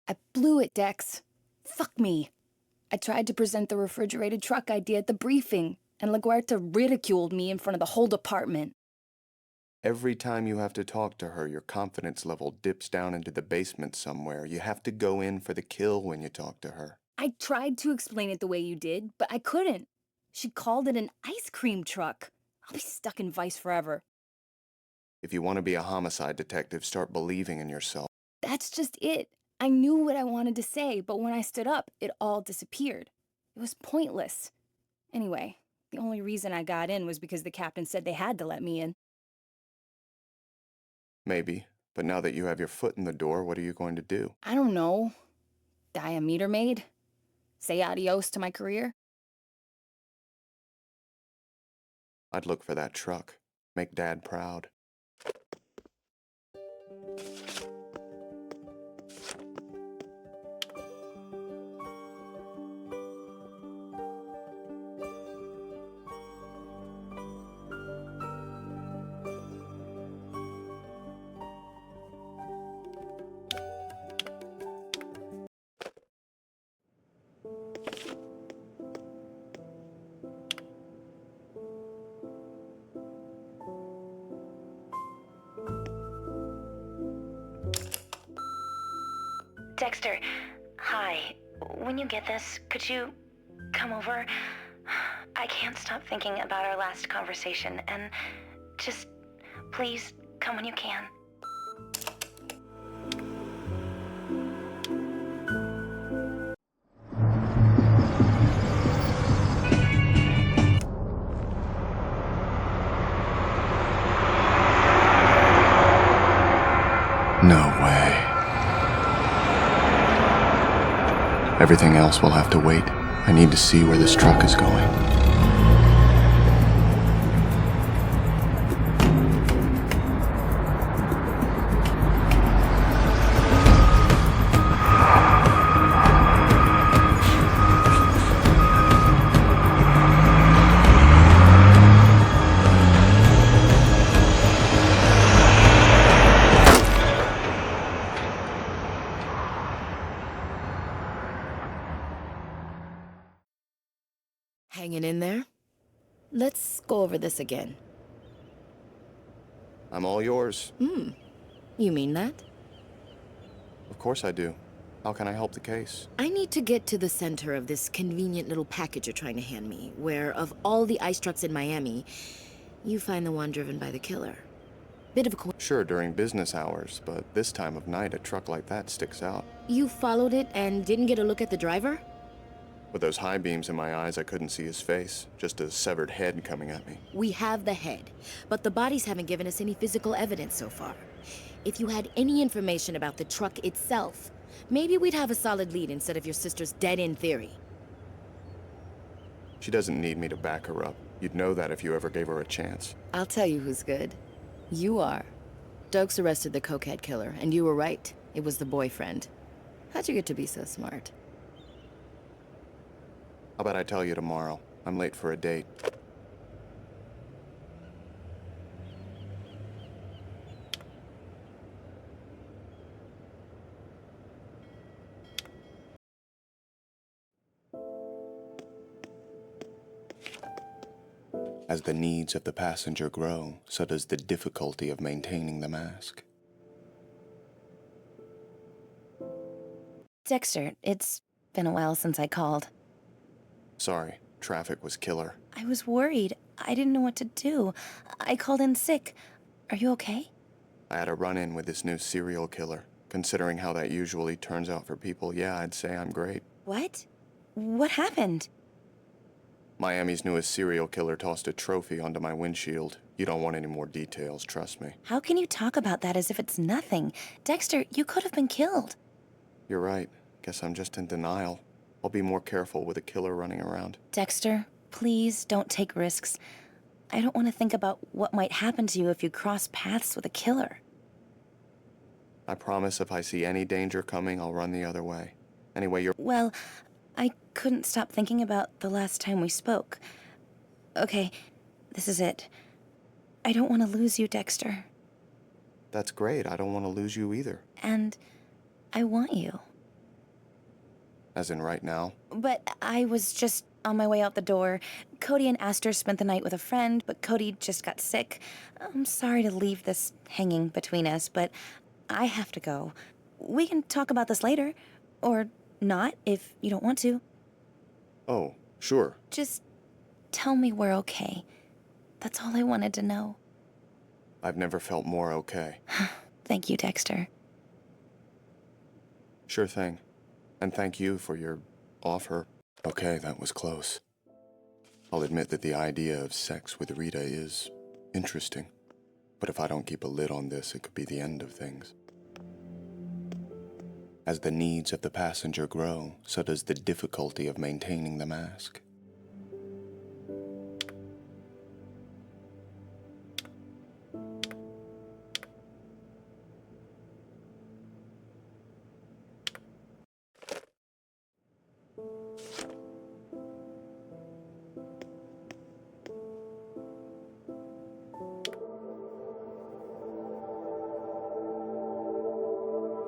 I blew it, Dex. Fuck me. I tried to present the refrigerated truck idea at the briefing, and LaGuerta ridiculed me in front of the whole department. Every time you have to talk to her, your confidence level dips down into the basement somewhere. You have to go in for the kill when you talk to her. I tried to explain it the way you did, but I couldn't. She called it an ice cream truck. I'll be stuck in Vice forever. If you want to be a homicide detective, start believing in yourself. That's just it. I knew what I wanted to say, but when I stood up, it all disappeared. It was pointless. Anyway, the only reason I got in was because the captain said they had to let me in. Maybe, but now that you have your foot in the door, what are you going to do? I don't know. Die a meter maid? Say adios to my career? I'd look for that truck. Make Dad proud. Dexter, hi. When you get this, could you come over? I can't stop thinking about our last conversation, and just please come when you can. No way. Everything else will have to wait. I need to see where this truck is going. Hanging in there? Let's go over this again. I'm all yours. You mean that? Of course I do. How can I help the case? I need to get to the center of this convenient little package you're trying to hand me, where of all the ice trucks in Miami, you find the one driven by the killer. Bit of a coincidence. Sure, during business hours, but this time of night, a truck like that sticks out. You followed it and didn't get a look at the driver? With those high beams in my eyes, I couldn't see his face, just a severed head coming at me. We have the head, but the bodies haven't given us any physical evidence so far. If you had any information about the truck itself, maybe we'd have a solid lead instead of your sister's dead-end theory. She doesn't need me to back her up. You'd know that if you ever gave her a chance. I'll tell you who's good. You are. Dokes arrested the cokehead killer, and you were right. It was the boyfriend. How'd you get to be so smart? How about I tell you tomorrow? I'm late for a date. As the needs of the passenger grow, so does the difficulty of maintaining the mask. Dexter, it's been a while since I called. Sorry, traffic was killer. I was worried. I didn't know what to do. I called in sick. Are you okay? I had a run-in with this new serial killer. Considering how that usually turns out for people, yeah, I'd say I'm great. What? What happened? Miami's newest serial killer tossed a trophy onto my windshield. You don't want any more details, trust me. How can you talk about that as if it's nothing? Dexter, you could have been killed. You're right. Guess I'm just in denial. I'll be more careful with a killer running around. Dexter, please don't take risks. I don't want to think about what might happen to you if you cross paths with a killer. I promise if I see any danger coming, I'll run the other way. Anyway, you're... Well, I couldn't stop thinking about the last time we spoke. Okay, this is it. I don't want to lose you, Dexter. That's great. I don't want to lose you either. And I want you. As in right now? But I was just On my way out the door, Cody and Aster spent the night with a friend, but Cody just got sick. I'm sorry to leave this hanging between us, but I have to go. We can talk about this later. Or not, if you don't want to. Oh, sure. Just tell me we're okay. That's all I wanted to know. I've never felt more okay. Thank you, Dexter. Sure thing. And thank you for your offer. Okay, that was close. I'll admit that the idea of sex with Rita is interesting. But if I don't keep a lid on this, it could be the end of things. As the needs of the passenger grow, so does the difficulty of maintaining the mask.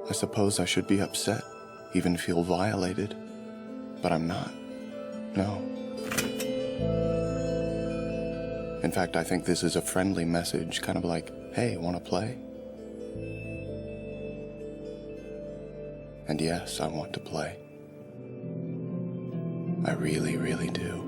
I suppose I should be upset, even feel violated, but I'm not. No. In fact, I think this is a friendly message, kind of like, hey, wanna play? And yes, I want to play. I really, really do.